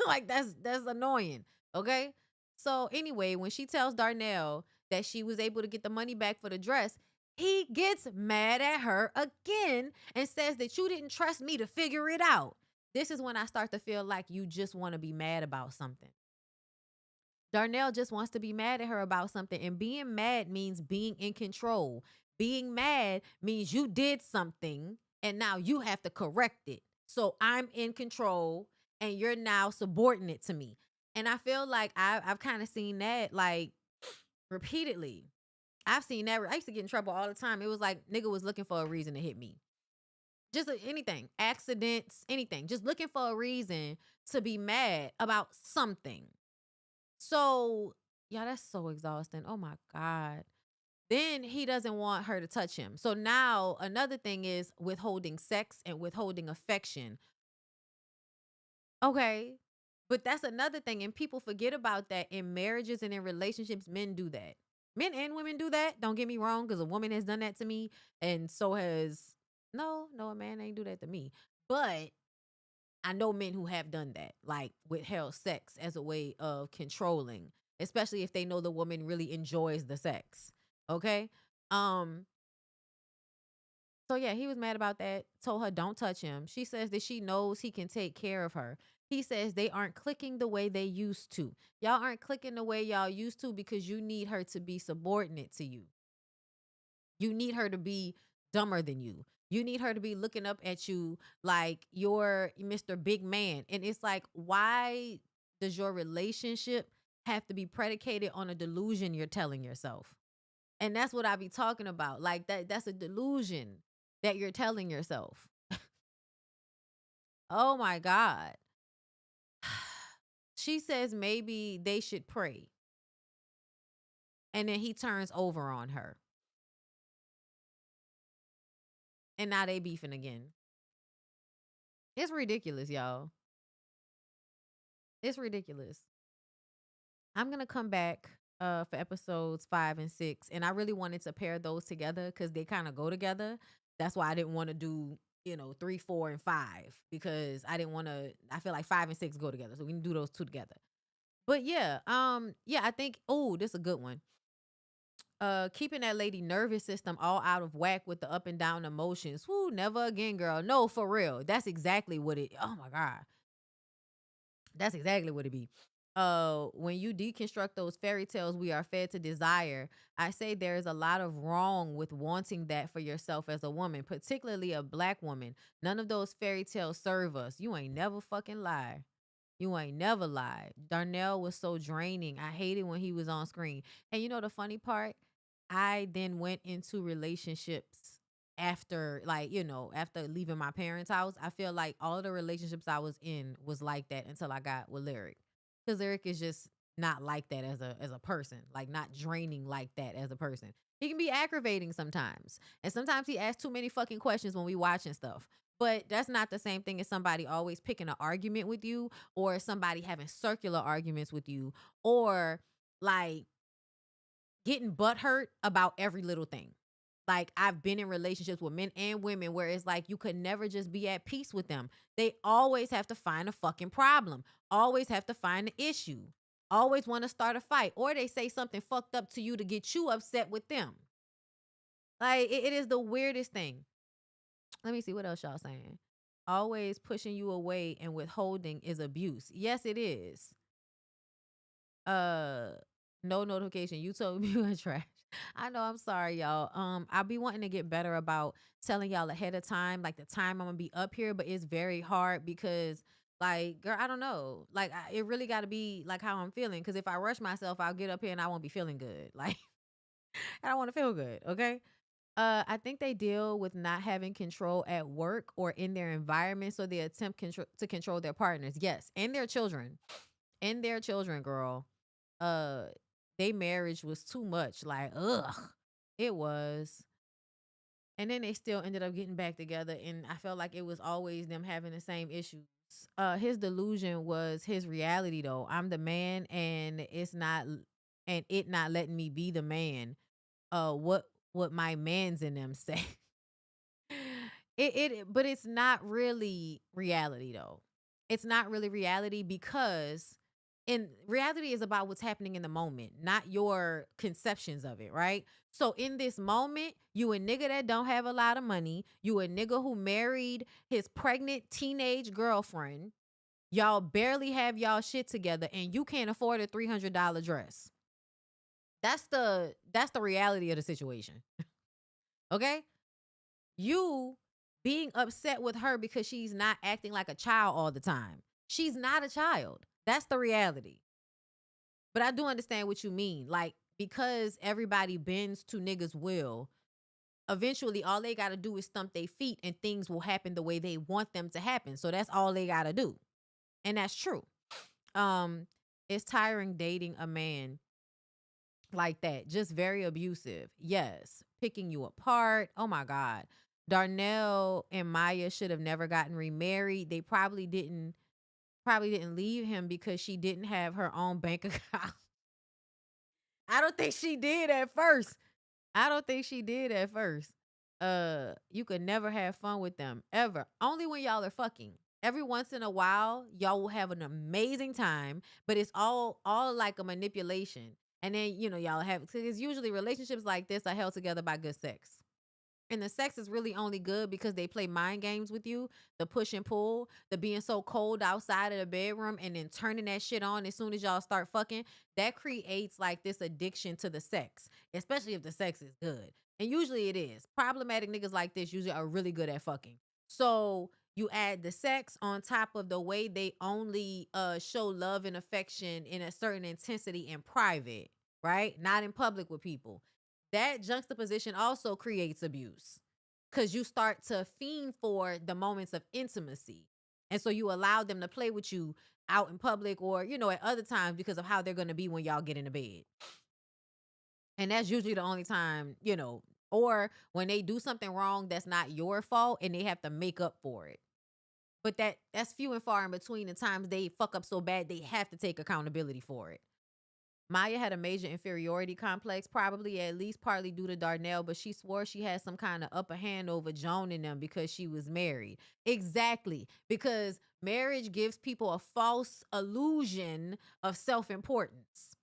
Like, that's annoying. Okay. So anyway, when she tells Darnell that she was able to get the money back for the dress, he gets mad at her again and says that you didn't trust me to figure it out. This is when I start to feel like you just want to be mad about something. Darnell just wants to be mad at her about something. And being mad means being in control. Being mad means you did something and now you have to correct it. So I'm in control and you're now subordinate to me. And I feel like I've kind of seen that like repeatedly. I've seen that. I used to get in trouble all the time. It was like nigga was looking for a reason to hit me. Just anything, accidents, anything. Just looking for a reason to be mad about something. So, yeah, that's so exhausting. Oh my God. Then he doesn't want her to touch him. So now another thing is withholding sex and withholding affection. Okay. But that's another thing. And people forget about that in marriages and in relationships. Men do that. Men and women do that. Don't get me wrong, because a woman has done that to me. And so has, no, a man ain't do that to me. But I know men who have done that, like withheld sex as a way of controlling, especially if they know the woman really enjoys the sex. Okay. Um, so yeah, he was mad about that, told her don't touch him. She says that she knows he can take care of her. He says they aren't clicking the way they used to. Y'all aren't clicking the way y'all used to because you need her to be subordinate to you. You need her to be dumber than you. You need her to be looking up at you like you're Mr. Big Man. And it's like, why does your relationship have to be predicated on a delusion you're telling yourself? And that's what I be talking about. Like that's a delusion that you're telling yourself. Oh my God. She says maybe they should pray. And then he turns over on her. And now they beefing again. It's ridiculous, y'all. It's ridiculous. I'm gonna come back for episodes 5 and 6, and I really wanted to pair those together because they kind of go together. That's why I didn't want to do 3, 4, and 5 because I didn't want to. I feel like 5 and 6 go together, so we can do those two together. But yeah, yeah, I think. Oh, this is a good one. Keeping that lady nervous system all out of whack with the up and down emotions. Whoo, never again, girl. No, for real. That's exactly what it. Oh my God. That's exactly what it be. When you deconstruct those fairy tales we are fed to desire, I say there is a lot of wrong with wanting that for yourself as a woman, particularly a black woman. None of those fairy tales serve us. You ain't never fucking lie. You ain't never lied. Darnell was so draining. I hated when he was on screen. And you know the funny part? I then went into relationships after, like, after leaving my parents' house. I feel like all the relationships I was in was like that until I got with Lyric. Because Lyric is just not like that as a person, like not draining like that as a person. He can be aggravating sometimes. And sometimes he asks too many fucking questions when we watching stuff. But that's not the same thing as somebody always picking an argument with you or somebody having circular arguments with you or like getting butthurt about every little thing. Like I've been in relationships with men and women where it's like you could never just be at peace with them. They always have to find a fucking problem. Always have to find an issue. Always want to start a fight. Or they say something fucked up to you to get you upset with them. Like it is the weirdest thing. Let me see what else y'all saying. Always pushing you away and withholding is abuse. Yes, it is. Uh no notification. You told me you were trash. I know, I'm sorry, y'all. I'll be wanting to get better about telling y'all ahead of time, like the time I'm gonna be up here, but it's very hard because Like, girl, I don't know. Like, it really got to be like how I'm feeling. Because if I rush myself, I'll get up here and I won't be feeling good. Like, I don't want to feel good. Okay. I think they deal with not having control at work or in their environment, so they attempt to control their partners. Yes, and their children, and their children, girl. Uh, they marriage was too much. Like, ugh, it was. And then they still ended up getting back together, and I felt like it was always them having the same issues. His delusion was his reality, though. I'm the man, and and it not letting me be the man. What my man's in them say. But it's not really reality though. It's not really reality because in reality is about what's happening in the moment, not your conceptions of it, right? So in this moment, you a nigga that don't have a lot of money, you a nigga who married his pregnant teenage girlfriend, y'all barely have y'all shit together and you can't afford a $300 dress. That's the reality of the situation. Okay? You being upset with her because she's not acting like a child all the time. She's not a child. That's the reality. But I do understand what you mean. Like, because everybody bends to niggas' will, eventually all they got to do is stump their feet and things will happen the way they want them to happen. So that's all they got to do. And that's true. Um, it's tiring dating a man like that. Just very abusive. Yes. Picking you apart. Oh my God. Darnell and Maya should have never gotten remarried. They probably didn't leave him because she didn't have her own bank account. I don't think she did at first. I don't think she did at first. You could never have fun with them ever. Only when y'all are fucking. Every once in a while, y'all will have an amazing time, but it's all like a manipulation. And then, y'all have because usually relationships like this are held together by good sex. And the sex is really only good because they play mind games with you, the push and pull, the being so cold outside of the bedroom and then turning that shit on as soon as y'all start fucking. That creates like this addiction to the sex, especially if the sex is good. And usually it is. Problematic niggas like this usually are really good at fucking. So you add the sex on top of the way they only show love and affection in a certain intensity in private, right? Not in public with people. That juxtaposition also creates abuse because you start to fiend for the moments of intimacy. And so you allow them to play with you out in public or, at other times because of how they're going to be when y'all get in the bed. And that's usually the only time, or when they do something wrong that's not your fault and they have to make up for it. But that's few and far in between the times they fuck up so bad they have to take accountability for it. Maya had a major inferiority complex, probably at least partly due to Darnell, but she swore she had some kind of upper hand over Joan and them because she was married. Exactly. Because marriage gives people a false illusion of self-importance.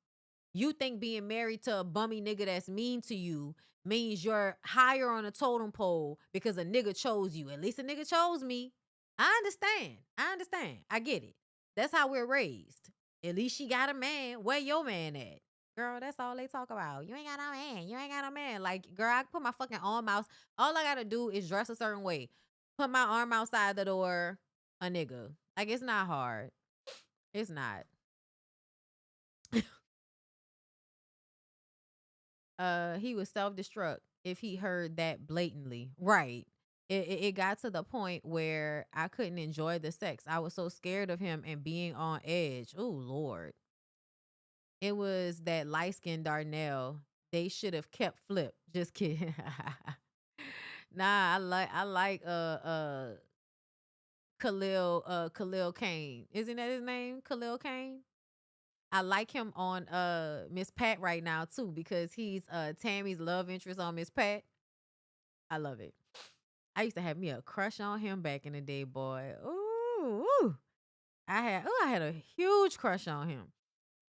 You think being married to a bummy nigga that's mean to you means you're higher on a totem pole because a nigga chose you. At least a nigga chose me. I understand. I get it. That's how we're raised. At least she got a man. Where your man at? Girl, that's all they talk about. You ain't got no man. You ain't got no man. Like, girl, I put my fucking arm out. All I gotta do is dress a certain way. Put my arm outside the door, a nigga. Like, it's not hard. It's not. He would self-destruct if he heard that blatantly. Right. It got to the point where I couldn't enjoy the sex. I was so scared of him and being on edge. Oh Lord. It was that light skinned Darnell. They should have kept Flip. Just kidding. Nah, I like Khalil Kane. Isn't that his name? Khalil Kane? I like him on Miss Pat right now too because he's Tammy's love interest on Miss Pat. I love it. I used to have me a crush on him back in the day, boy. Ooh. I had a huge crush on him.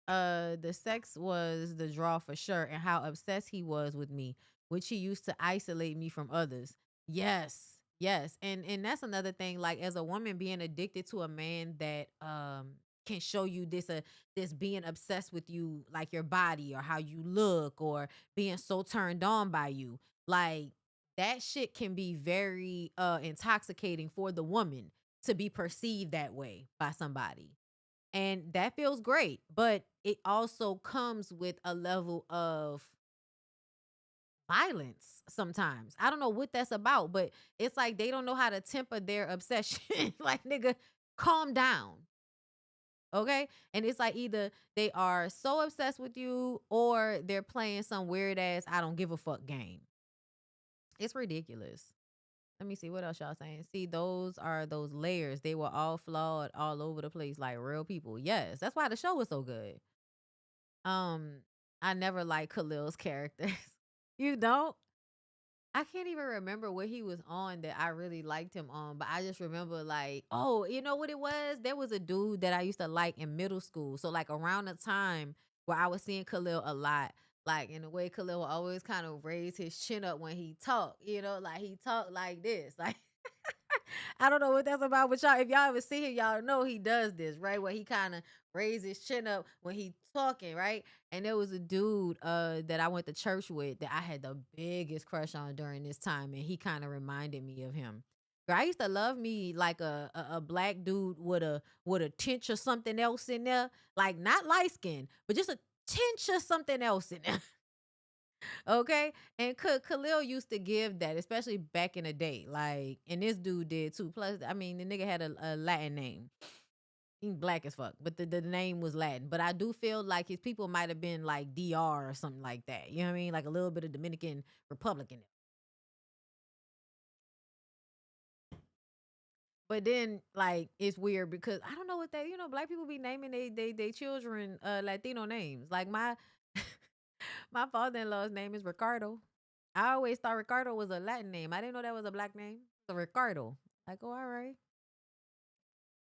The sex was the draw for sure, and how obsessed he was with me, which he used to isolate me from others. Yes, and that's another thing. Like as a woman, being addicted to a man that can show you this being obsessed with you, like your body or how you look, or being so turned on by you, like that shit can be very intoxicating for the woman to be perceived that way by somebody. And that feels great, but it also comes with a level of violence sometimes. I don't know what that's about, but it's like they don't know how to temper their obsession. Like, nigga, calm down. Okay. And it's like either they are so obsessed with you or they're playing some weird ass, I don't give a fuck game. It's ridiculous. Let me see what else y'all saying. See, those are those layers. They were all flawed all over the place, like real people. Yes, that's why the show was so good. Um, I never liked Khalil's characters. You don't? I can't even remember what he was on that I really liked him on, but I just remember like, oh, you know what it was? There was a dude that I used to like in middle school. So like around the time where I was seeing Khalil a lot, like in the way Khalil would always kind of raise his chin up when he talked, like he talked like this. Like I don't know what that's about, but y'all, if y'all ever see him, y'all know he does this, right? Where he kind of raises his chin up when he talking, right? And there was a dude that I went to church with that I had the biggest crush on during this time, and he kind of reminded me of him. Girl, I used to love me like a black dude with a tinge or something else in there, like not light skin, but just a tinge or something else in there. Okay. And Khalil used to give that, especially back in the day. Like, and this dude did too. Plus, I mean, the nigga had a Latin name. He black as fuck, but the name was Latin. But I do feel like his people might have been like DR or something like that. You know what I mean? Like a little bit of Dominican Republican. But then, like, it's weird because I don't know what they, black people be naming they children Latino names. Like my father in law's name is Ricardo. I always thought Ricardo was a Latin name. I didn't know that was a black name. So Ricardo. Like, oh, all right.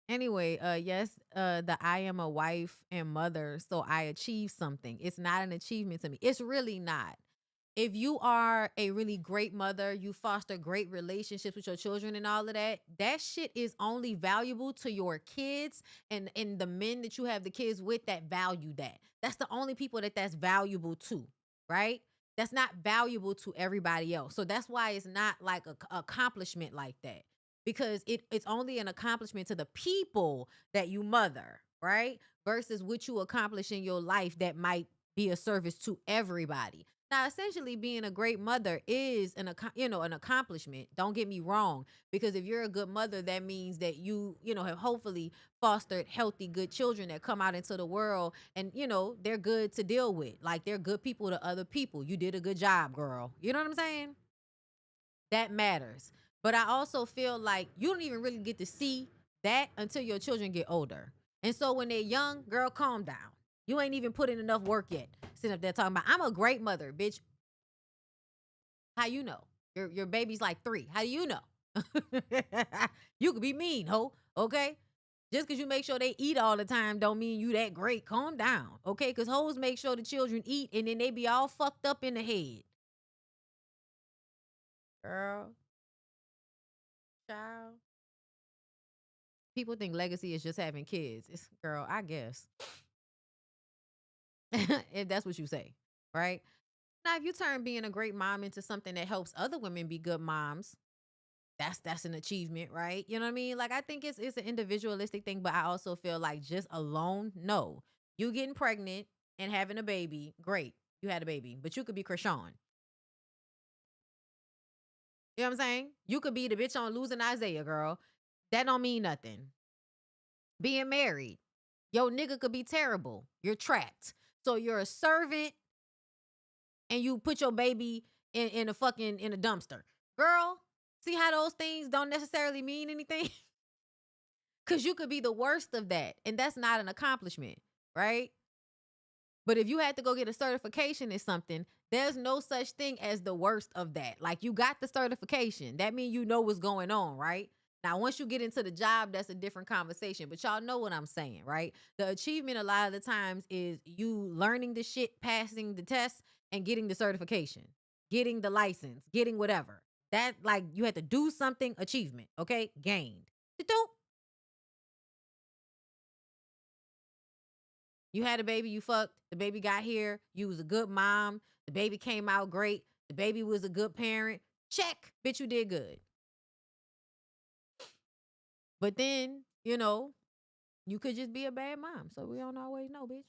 Anyway, yes, the I am a wife and mother, so I achieved something. It's not an achievement to me. It's really not. If you are a really great mother, you foster great relationships with your children and all of that, that shit is only valuable to your kids and the men that you have the kids with that value that. That's the only people that's valuable to, right? That's not valuable to everybody else. So that's why it's not like a accomplishment like that because it's only an accomplishment to the people that you mother, right? Versus what you accomplish in your life that might be a service to everybody. Now, essentially, being a great mother is an accomplishment. Don't get me wrong, because if you're a good mother, that means that you have hopefully fostered healthy, good children that come out into the world, and they're good to deal with. Like they're good people to other people. You did a good job, girl. You know what I'm saying? That matters. But I also feel like you don't even really get to see that until your children get older. And so when they're young, girl, calm down. You ain't even put in enough work yet. Sitting up there talking about, I'm a great mother, bitch. How you know? Your baby's like 3. How do you know? You could be mean, ho. Okay? Just because you make sure they eat all the time don't mean you that great. Calm down. Okay? Because hoes make sure the children eat and then they be all fucked up in the head. Girl, child. People think legacy is just having kids. It's girl, I guess. If that's what you say, right? Now, if you turn being a great mom into something that helps other women be good moms, that's an achievement, right? You know what I mean? Like I think it's an individualistic thing, but I also feel like just alone, no. You getting pregnant and having a baby, great. You had a baby, but you could be Krishan. You know what I'm saying? You could be the bitch on losing Isaiah, girl. That don't mean nothing. Being married, yo nigga could be terrible. You're trapped. So you're a servant and you put your baby in a fucking in a dumpster. Girl, see how those things don't necessarily mean anything? Cause you could be the worst of that. And that's not an accomplishment, right? But if you had to go get a certification in something, there's no such thing as the worst of that. Like you got the certification. That means you know what's going on, right? Now, once you get into the job, that's a different conversation. But y'all know what I'm saying, right? The achievement a lot of the times is you learning the shit, passing the test, and getting the certification, getting the license, getting whatever. That like you had to do something, achievement, okay? Gained. Doop. You had a baby, you fucked, the baby got here, you was a good mom, the baby came out great, the baby was a good parent. Check, bitch, you did good. But then, you could just be a bad mom. So we don't always know, bitch.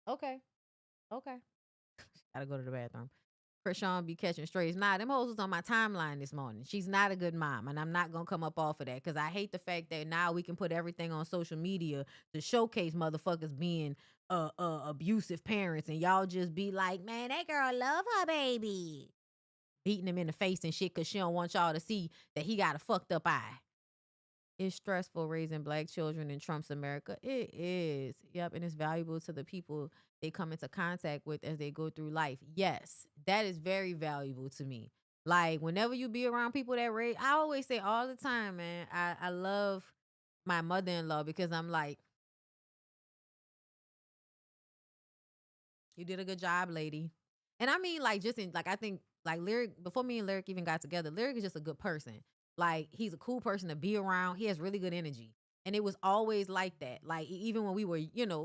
Okay. Okay. Gotta go to the bathroom. Krishan be catching strays. Nah, them hoes was on my timeline this morning. She's not a good mom, and I'm not gonna come up off of that because I hate the fact that now we can put everything on social media to showcase motherfuckers being abusive parents, and y'all just be like, man, that girl love her baby, beating him in the face and shit because she don't want y'all to see that he got a fucked up eye. It's stressful raising black children in Trump's America. It is. Yep. And it's valuable to the people they come into contact with as they go through life. Yes, that is very valuable to me. Like, whenever you be around people that raise, I always say all the time, man, I love my mother in law because I'm like, you did a good job, lady. And I mean, like, just in, like, I think, like, Lyric, before me and Lyric even got together, Lyric is just a good person. Like, he's a cool person to be around. He has really good energy. And it was always like that. Like, even when we were,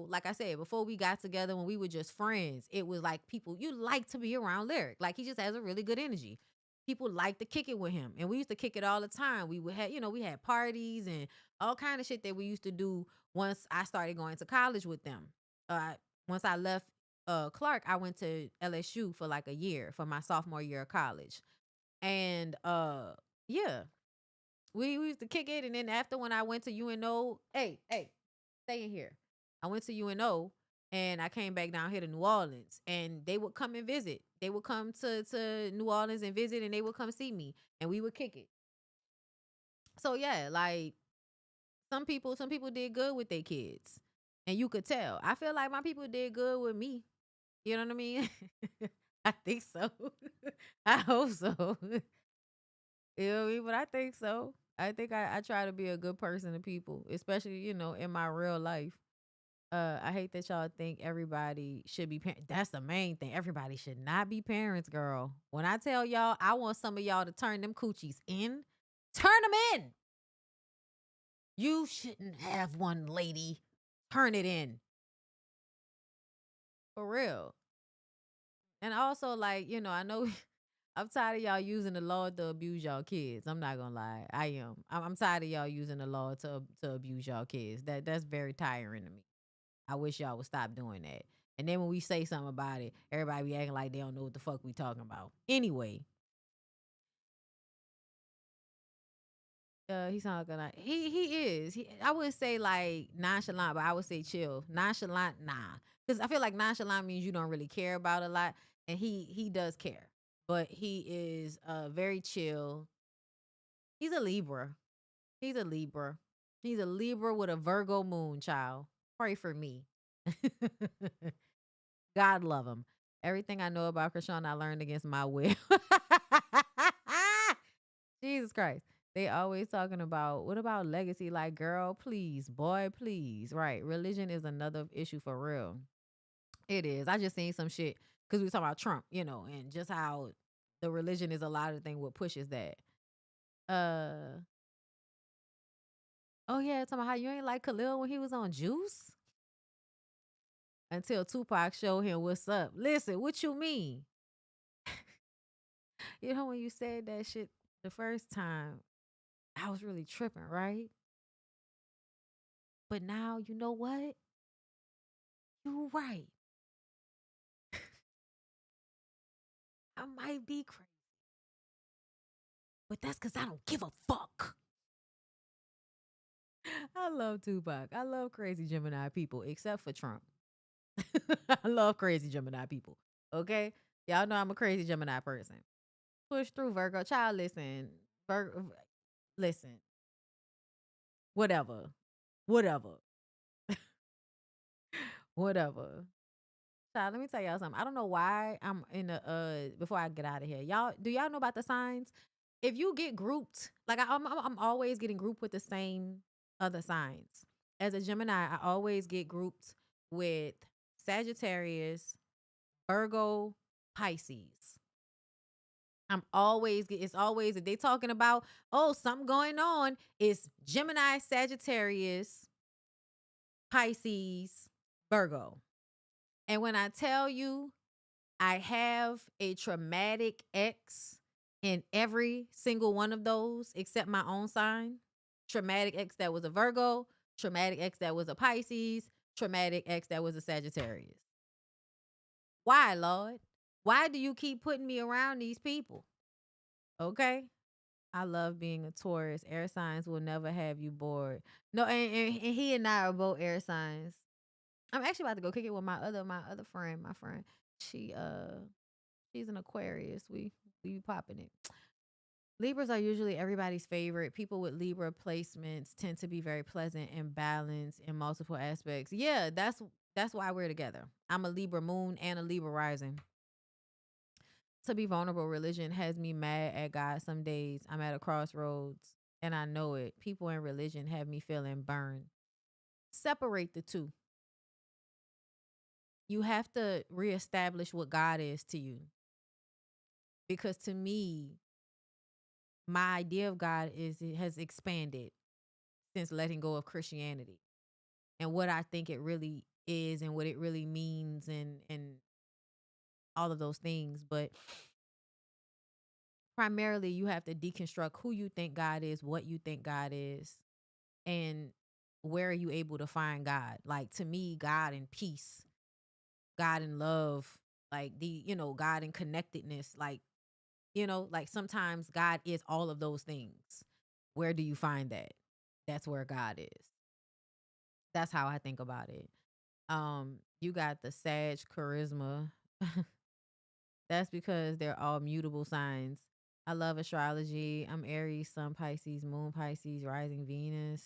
like I said, before we got together, when we were just friends, it was like people, you like to be around Lyric. Like, he just has a really good energy. People like to kick it with him. And we used to kick it all the time. We would have, we had parties and all kind of shit that we used to do once I started going to college with them. Once I left Clark, I went to LSU for like a year for my sophomore year of college. And yeah, we used to kick it. And then after, when I went to UNO, hey, stay in here. I went to UNO and I came back down here to New Orleans, and they would come and visit. They would come to New Orleans and visit, and they would come see me, and we would kick it. So yeah, like, some people did good with their kids. And you could tell. I feel like my people did good with me. You know what I mean? I think so. I hope so. You know what I mean? But I think so. I think I try to be a good person to people, especially, in my real life. I hate that y'all think everybody should be parents. That's the main thing. Everybody should not be parents, girl. When I tell y'all, I want some of y'all to turn them coochies in. Turn them in. You shouldn't have one, lady. Turn it in. For real. And also, like, I know I'm tired of y'all using the law to abuse y'all kids. I'm not gonna lie. I am. I'm tired of y'all using the law to abuse y'all kids. That's very tiring to me. I wish y'all would stop doing that. And then when we say something about it, everybody be acting like they don't know what the fuck we talking about. Anyway, he's not gonna. He is. I wouldn't say like nonchalant, but I would say chill. Nonchalant, nah, because I feel like nonchalant means you don't really care about a lot, and he does care, but he is very chill. He's a Libra. He's a Libra. He's a Libra with a Virgo moon, child. Pray for me. God love him. Everything I know about Krishan, I learned against my will. Jesus Christ. They always talking about, what about legacy? Like, girl, please, boy, please. Right. Religion is another issue for real. It is. I just seen some shit because we were talking about Trump, and just how the religion is a lot of the thing what pushes that. Uh oh yeah, talking about how you ain't like Khalil when he was on Juice until Tupac showed him what's up. Listen, what you mean? When you said that shit the first time, I was really tripping, right? But now, you know what? You're right. I might be crazy, but that's because I don't give a fuck. I love Tupac. I love crazy Gemini people, except for Trump. I love crazy Gemini people. Okay? Y'all know I'm a crazy Gemini person. Push through, Virgo. Child, listen. Listen. Whatever. Whatever. Whatever. Child, let me tell y'all something. I don't know why I'm in the before I get out of here. Do y'all know about the signs? If you get grouped, like I'm always getting grouped with the same other signs. As a Gemini, I always get grouped with Sagittarius, Virgo, Pisces. It's always, if they talking about, oh, something going on, it's Gemini, Sagittarius, Pisces, Virgo. And when I tell you I have a traumatic ex in every single one of those except my own sign, Traumatic ex that was a Virgo, traumatic ex that was a Pisces, traumatic ex that was a Sagittarius. Why, Lord? Why do you keep putting me around these people? Okay. I love being a Taurus. Air signs will never have you bored. No, and he and I are both air signs. I'm actually about to go kick it with my other friend. My friend, she she's an Aquarius. We be popping it. Libras are usually everybody's favorite. People with Libra placements tend to be very pleasant and balanced in multiple aspects. Yeah, that's why we're together. I'm a Libra moon and a Libra rising. To be vulnerable, religion has me mad at God some days. I'm at a crossroads and I know it. People in religion have me feeling burned. Separate the two. You have to reestablish what God is to you. Because to me, my idea of God is it has expanded since letting go of Christianity and what I think it really is and what it really means and all of those things. But primarily you have to deconstruct who you think God is, what you think God is, and where are you able to find God? Like to me, God and peace, God and love, like God and connectedness, like sometimes God is all of those things. Where do you find that? That's where God is. That's how I think about it. You got the Sag charisma. That's because they're all mutable signs. I love astrology. I'm Aries, Sun Pisces, Moon Pisces, Rising Venus.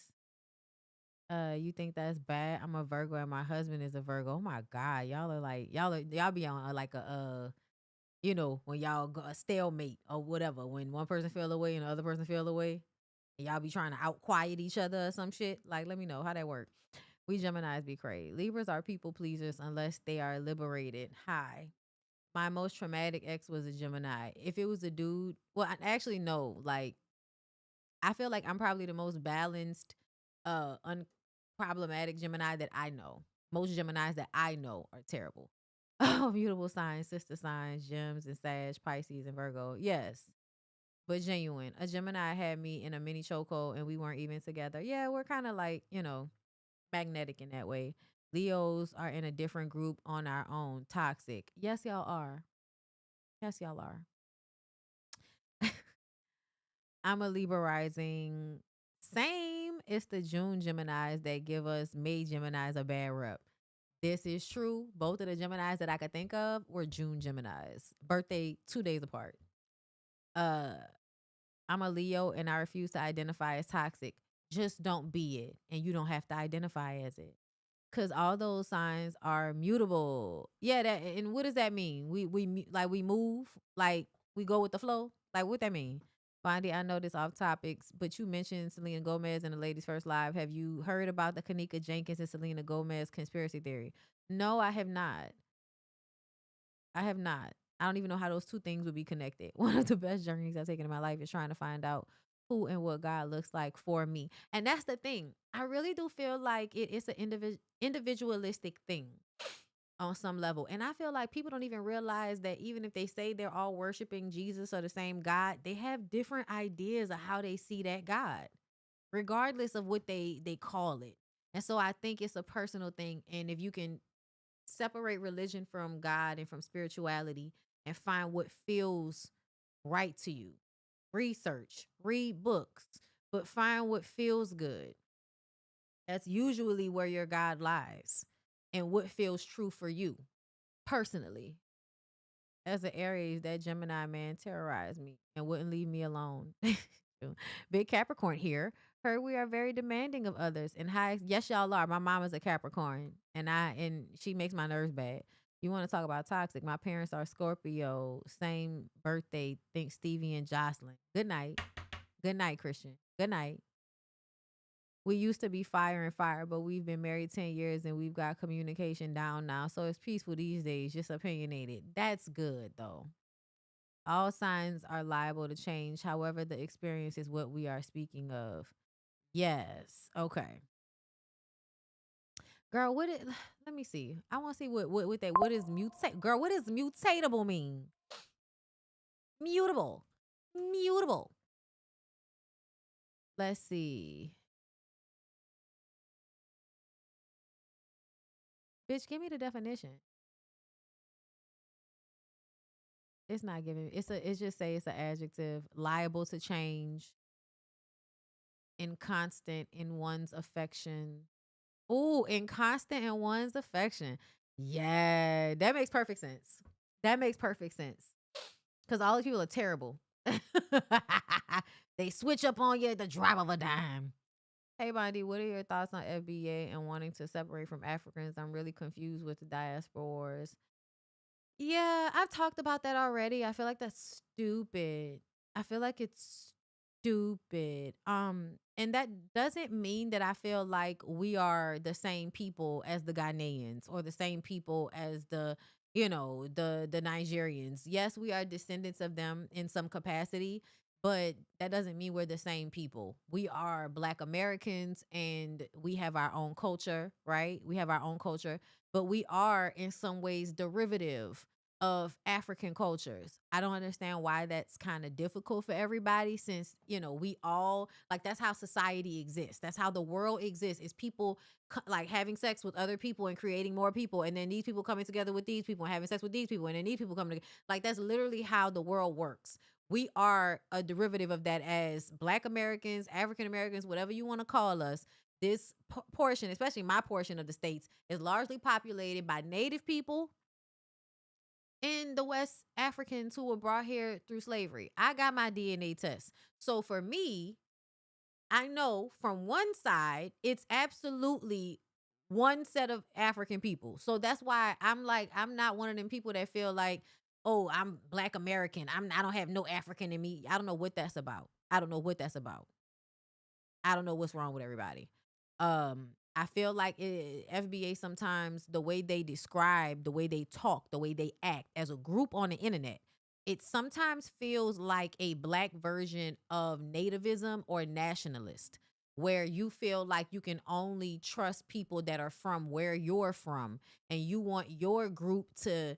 You think that's bad? I'm a Virgo and my husband is a Virgo. Oh my God, y'all be on like a when y'all go a stalemate or whatever. When one person feel away and the other person feel away, and y'all be trying to out quiet each other or some shit. Like, let me know how that work. We Geminis be crazy. Libras are people pleasers unless they are liberated. Hi. My most traumatic ex was a Gemini. If it was a dude, well, I actually no. Like, I feel like I'm probably the most balanced, unproblematic Gemini that I know. Most Geminis that I know are terrible. Oh, mutable signs, sister signs, Gems and Sag, Pisces and Virgo. Yes, but genuine. A Gemini had me in a mini chokehold and we weren't even together. Yeah, we're kind of like, magnetic in that way. Leos are in a different group on our own. Toxic. Yes, y'all are. Yes, y'all are. I'm a Libra rising. Same. It's the June Geminis that give us May Geminis a bad rep. This is true. Both of the Geminis that I could think of were June Geminis. Birthday 2 days apart. Uh, I'm a Leo and I refuse to identify as toxic. Just don't be it. And you don't have to identify as it. Cause all those signs are mutable. Yeah, that and what does that mean? Like we move, like we go with the flow. Like what that mean? Bondy, I know this off topics, but you mentioned Selena Gomez in the Ladies First Live. Have you heard about the Kanika Jenkins and Selena Gomez conspiracy theory? No, I have not. I have not. I don't even know how those two things would be connected. One of the best journeys I've taken in my life is trying to find out who and what God looks like for me. And that's the thing. I really do feel like it's an individualistic thing on some level. And I feel like people don't even realize that even if they say they're all worshiping Jesus or the same God, they have different ideas of how they see that God, regardless of what they call it. And so I think it's a personal thing. And if you can separate religion from God and from spirituality and find what feels right to you. Research, read books, but find what feels good. That's usually where your God lies and what feels true for you personally. As an Aries, that Gemini man terrorized me and wouldn't leave me alone. Big Capricorn here. Heard we are very demanding of others and high. Yes, y'all are. My mom is a Capricorn, and she makes my nerves bad. You want to talk about toxic? My parents are Scorpio, same birthday. Think Stevie and Jocelyn. Good night. Good night, Christian. Good night. We used to be fire and fire, but we've been married 10 years and we've got communication down now. So it's peaceful these days, just opinionated. That's good though. All signs are liable to change. However, the experience is what we are speaking of. Yes. Okay. Girl, let me see. I want to see what is mutate. Girl, what does mutatable mean? Mutable. Mutable. Let's see. Bitch, give me the definition. It's not giving. It's just say it's an adjective, liable to change, inconstant in one's affection. Ooh, inconstant in one's affection. Yeah, that makes perfect sense. That makes perfect sense. Because all these people are terrible. They switch up on you at the drop of a dime. Hey, Bondy, what are your thoughts on FBA and wanting to separate from Africans? I'm really confused with the diasporas. Yeah, I've talked about that already. I feel like that's stupid. I feel like it's stupid. And that doesn't mean that I feel like we are the same people as the Ghanaians or the same people as the Nigerians. Yes, we are descendants of them in some capacity, but that doesn't mean we're the same people. We are Black Americans and we have our own culture, right? We have our own culture, but we are in some ways derivative of African cultures. I don't understand why that's kind of difficult for everybody since, we all like that's how society exists. That's how the world exists. Is people like having sex with other people and creating more people and then these people coming together with these people and having sex with these people and then these people coming together. Like that's literally how the world works. We are a derivative of that as Black Americans, African Americans, whatever you want to call us. This portion, especially my portion of the states, is largely populated by native people and the West Africans who were brought here through slavery. I got my DNA test. So for me, I know from one side, it's absolutely one set of African people. So that's why I'm like, I'm not one of them people that feel like, oh, I'm Black American. I don't have no African in me. I don't know what that's about. I don't know what that's about. I don't know what's wrong with everybody. I feel like FBA sometimes the way they describe, the way they talk, the way they act as a group on the internet, it sometimes feels like a Black version of nativism or nationalist, where you feel like you can only trust people that are from where you're from, and you want your group to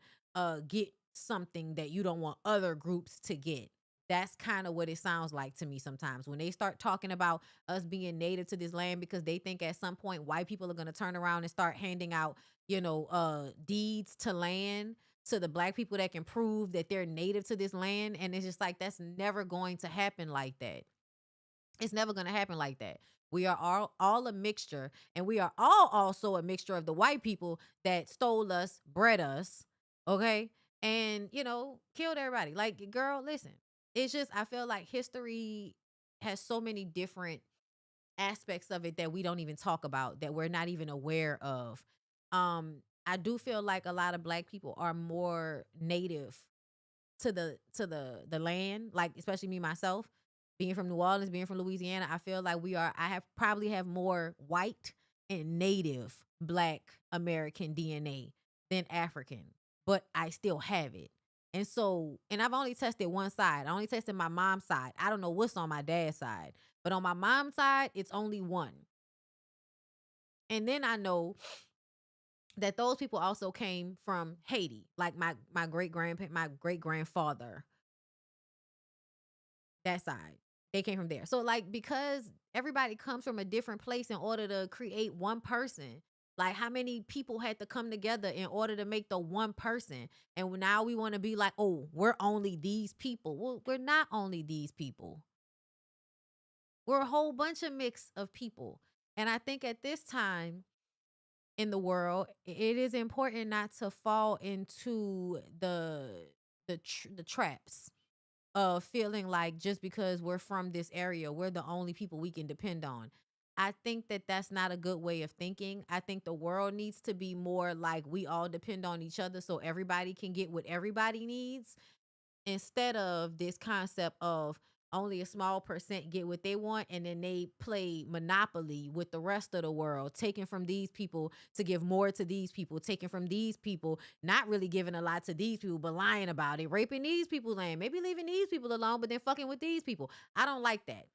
get something that you don't want other groups to get. That's kind of what it sounds like to me sometimes when they start talking about us being native to this land because they think at some point white people are going to turn around and start handing out, deeds to land to the Black people that can prove that they're native to this land. And it's just like, that's never going to happen like that. It's never going to happen like that. We are all a mixture, and we are all also a mixture of the white people that stole us, bred us, okay? And, killed everybody. Like, girl, listen. It's just I feel like history has so many different aspects of it that we don't even talk about, that we're not even aware of. I do feel like a lot of Black people are more native to the land, like especially me myself, being from New Orleans, being from Louisiana. I feel like I have probably have more white and native Black American DNA than African, but I still have it. And I've only tested one side. I only tested my mom's side. I don't know what's on my dad's side, but on my mom's side, it's only one. And then I know that those people also came from Haiti, like my great grandfather, that side. They came from there. So like because everybody comes from a different place in order to create one person. Like how many people had to come together in order to make the one person? And now we want to be like, "Oh, we're only these people." Well, we're not only these people. We're a whole bunch of mix of people. And I think at this time in the world, it is important not to fall into the traps of feeling like just because we're from this area, we're the only people we can depend on. I think that that's not a good way of thinking. I think the world needs to be more like we all depend on each other so everybody can get what everybody needs, instead of this concept of only a small percent get what they want and then they play monopoly with the rest of the world, taking from these people to give more to these people, taking from these people, not really giving a lot to these people but lying about it, raping these people's land, maybe leaving these people alone but then fucking with these people. I don't like that.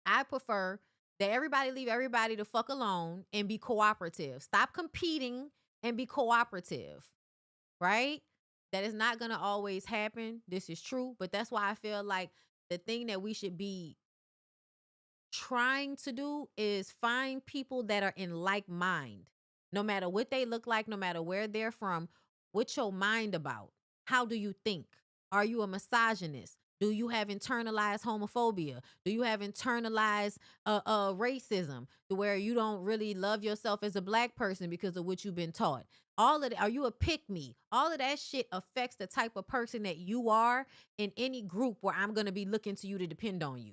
I prefer that everybody leave everybody to fuck alone and be cooperative. Stop competing and be cooperative, right? That is not going to always happen. This is true. But that's why I feel like the thing that we should be trying to do is find people that are in like mind. No matter what they look like, no matter where they're from, what's your mind about? How do you think? Are you a misogynist? Do you have internalized homophobia? Do you have internalized racism to where you don't really love yourself as a black person because of what you've been taught? All of that, are you a pick me? All of that shit affects the type of person that you are in any group where I'm going to be looking to you to depend on you.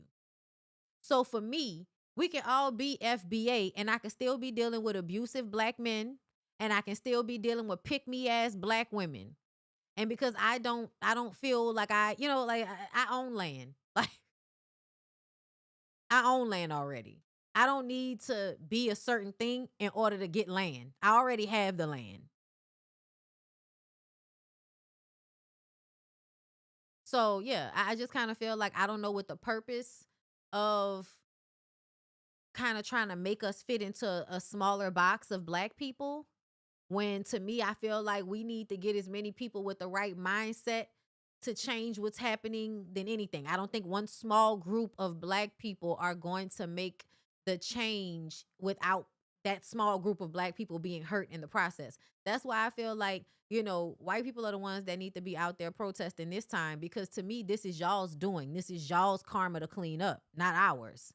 So for me, we can all be FBA and I can still be dealing with abusive black men and I can still be dealing with pick me ass black women. And because I don't feel like like I own land. Like I own land already. I don't need to be a certain thing in order to get land. I already have the land. So yeah, I just kind of feel like I don't know what the purpose of kind of trying to make us fit into a smaller box of black people. When to me, I feel like we need to get as many people with the right mindset to change what's happening than anything. I don't think one small group of black people are going to make the change without that small group of black people being hurt in the process. That's why I feel like, white people are the ones that need to be out there protesting this time because to me, this is y'all's doing. This is y'all's karma to clean up, not ours.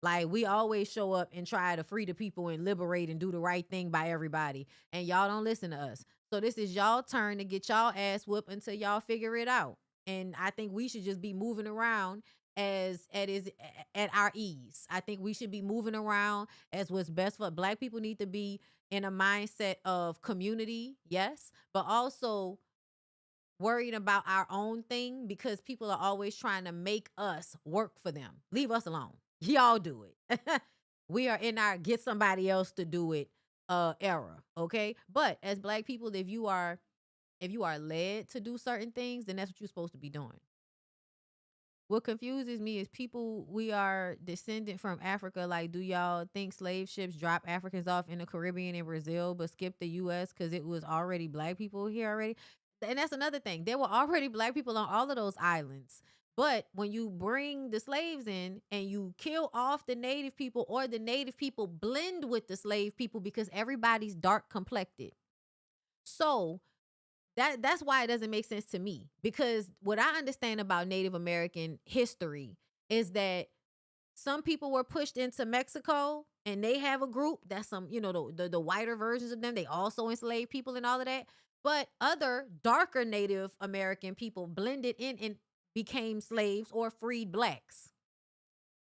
Like we always show up and try to free the people and liberate and do the right thing by everybody. And y'all don't listen to us. So this is y'all turn to get y'all ass whooped until y'all figure it out. And I think we should just be moving around at our ease. I think we should be moving around as what's best for black people need to be in a mindset of community, yes, but also worrying about our own thing because people are always trying to make us work for them. Leave us alone. Y'all do it. We are in our get somebody else to do it era, okay? But as black people, if you are led to do certain things, then that's what you're supposed to be doing. What confuses me is people we are descendant from Africa. Like, do y'all think slave ships drop Africans off in the Caribbean and Brazil, but skip the U.S. because it was already black people here already? And that's another thing. There were already black people on all of those islands. But when you bring the slaves in and you kill off the native people or the native people blend with the slave people because everybody's dark complected. So that's why it doesn't make sense to me because what I understand about Native American history is that some people were pushed into Mexico and they have a group that's some the whiter versions of them, they also enslaved people and all of that, but other darker Native American people blended in and became slaves or freed blacks.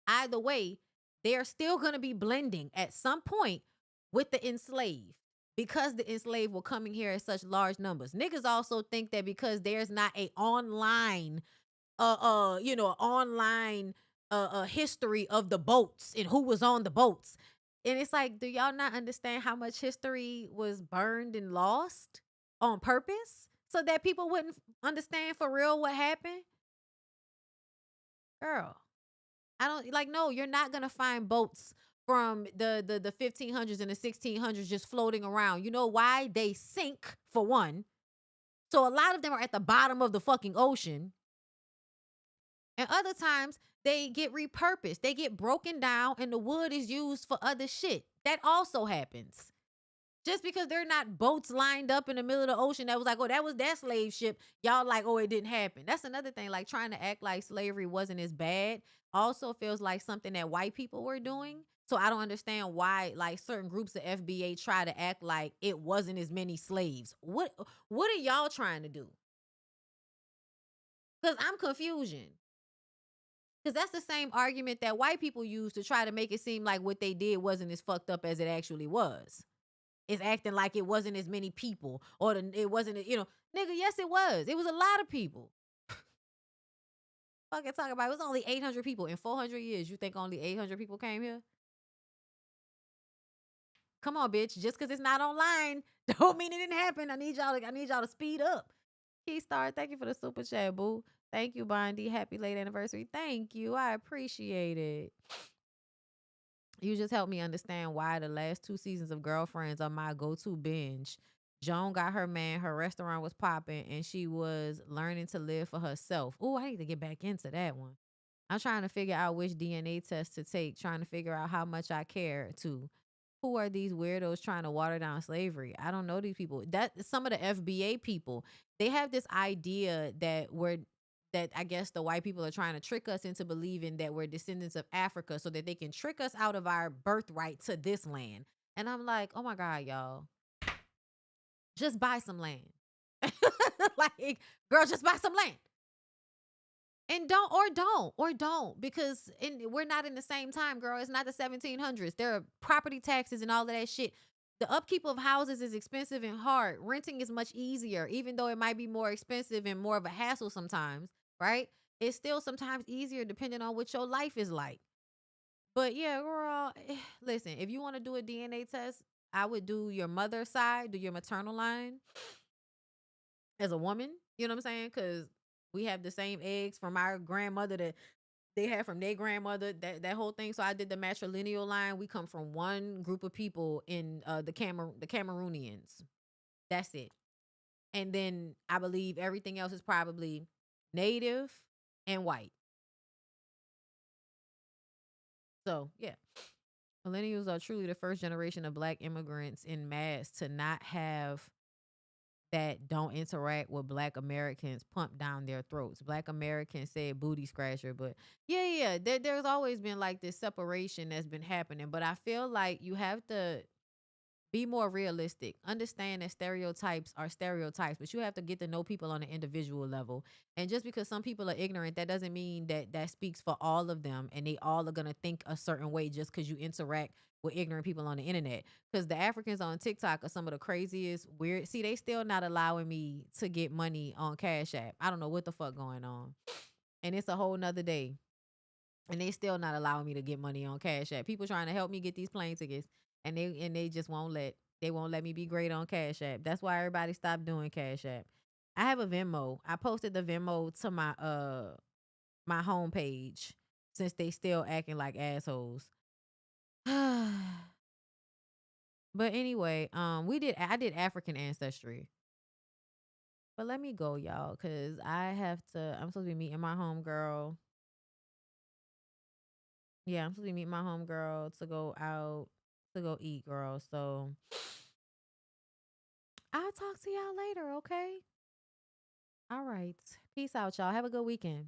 Either way, they're still going to be blending at some point with the enslaved because the enslaved were coming here in such large numbers. Niggas also think that because there's not a online online history of the boats and who was on the boats. And it's like, do y'all not understand how much history was burned and lost on purpose so that people wouldn't understand for real what happened? Girl, I don't like no, you're not going to find boats from the 1500s and the 1600s just floating around. You know why? They sink for one. So a lot of them are at the bottom of the fucking ocean. And other times they get repurposed. They get broken down and the wood is used for other shit. That also happens. Just because they're not boats lined up in the middle of the ocean that was like, oh, that was that slave ship. Y'all like, oh, it didn't happen. That's another thing. Like trying to act like slavery wasn't as bad also feels like something that white people were doing. So I don't understand why like certain groups of FBA try to act like it wasn't as many slaves. What are y'all trying to do? Because I'm confusion. Because that's the same argument that white people use to try to make it seem like what they did wasn't as fucked up as it actually was. It's acting like it wasn't as many people or it wasn't, nigga, yes, it was. It was a lot of people. Fucking talk about it was only 800 people in 400 years. You think only 800 people came here? Come on, bitch. Just because it's not online don't mean it didn't happen. I need y'all to speed up. Keystar, thank you for the super chat, boo. Thank you, Bondy. Happy late anniversary. Thank you. I appreciate it. You just helped me understand why the last 2 seasons of Girlfriends are my go-to binge. Joan got her man, her restaurant was popping, and she was learning to live for herself. Oh, I need to get back into that one. I'm trying to figure out which DNA test to take, trying to figure out how much I care to. Who are these weirdos trying to water down slavery? I don't know these people. That some of the FBA people, they have this idea that I guess the white people are trying to trick us into believing that we're descendants of Africa so that they can trick us out of our birthright to this land. And I'm like, oh my God, y'all, just buy some land. Like, girl, just buy some land. And don't because we're not in the same time, girl. It's not the 1700s. There are property taxes and all of that shit. The upkeep of houses is expensive and hard. Renting is much easier, even though it might be more expensive and more of a hassle sometimes, right? It's still sometimes easier depending on what your life is like. But yeah, girl, listen, if you want to do a DNA test, I would do your mother's side, do your maternal line as a woman. You know what I'm saying? Because we have the same eggs from our grandmother that they had from their grandmother, that whole thing. So I did the matrilineal line. We come from one group of people in the Cameroonians. That's it. And then I believe everything else is probably native and white. So yeah. Millennials are truly the first generation of black immigrants in mass to not have that don't interact with black Americans pump down their throats. Black Americans said booty scratcher, but yeah. There's always been like this separation that's been happening. But I feel like you have to be more realistic. Understand that stereotypes are stereotypes, but you have to get to know people on an individual level. And just because some people are ignorant, that doesn't mean that that speaks for all of them and they all are going to think a certain way just because you interact with ignorant people on the internet. Because the Africans on TikTok are some of the craziest, weird. See, they still not allowing me to get money on Cash App. I don't know what the fuck going on. And it's a whole nother day. And they still not allowing me to get money on Cash App. People trying to help me get these plane tickets, and they just won't let me be great on Cash App. That's why everybody stopped doing Cash App. I have a Venmo. I posted the Venmo to my homepage since they still acting like assholes. But anyway, I did African ancestry. But let me go, y'all, cause I'm supposed to be meeting my homegirl. Yeah, I'm supposed to be meeting my homegirl to go out to go eat, girl. So I'll talk to y'all later, okay? All right. Peace out, y'all. Have a good weekend.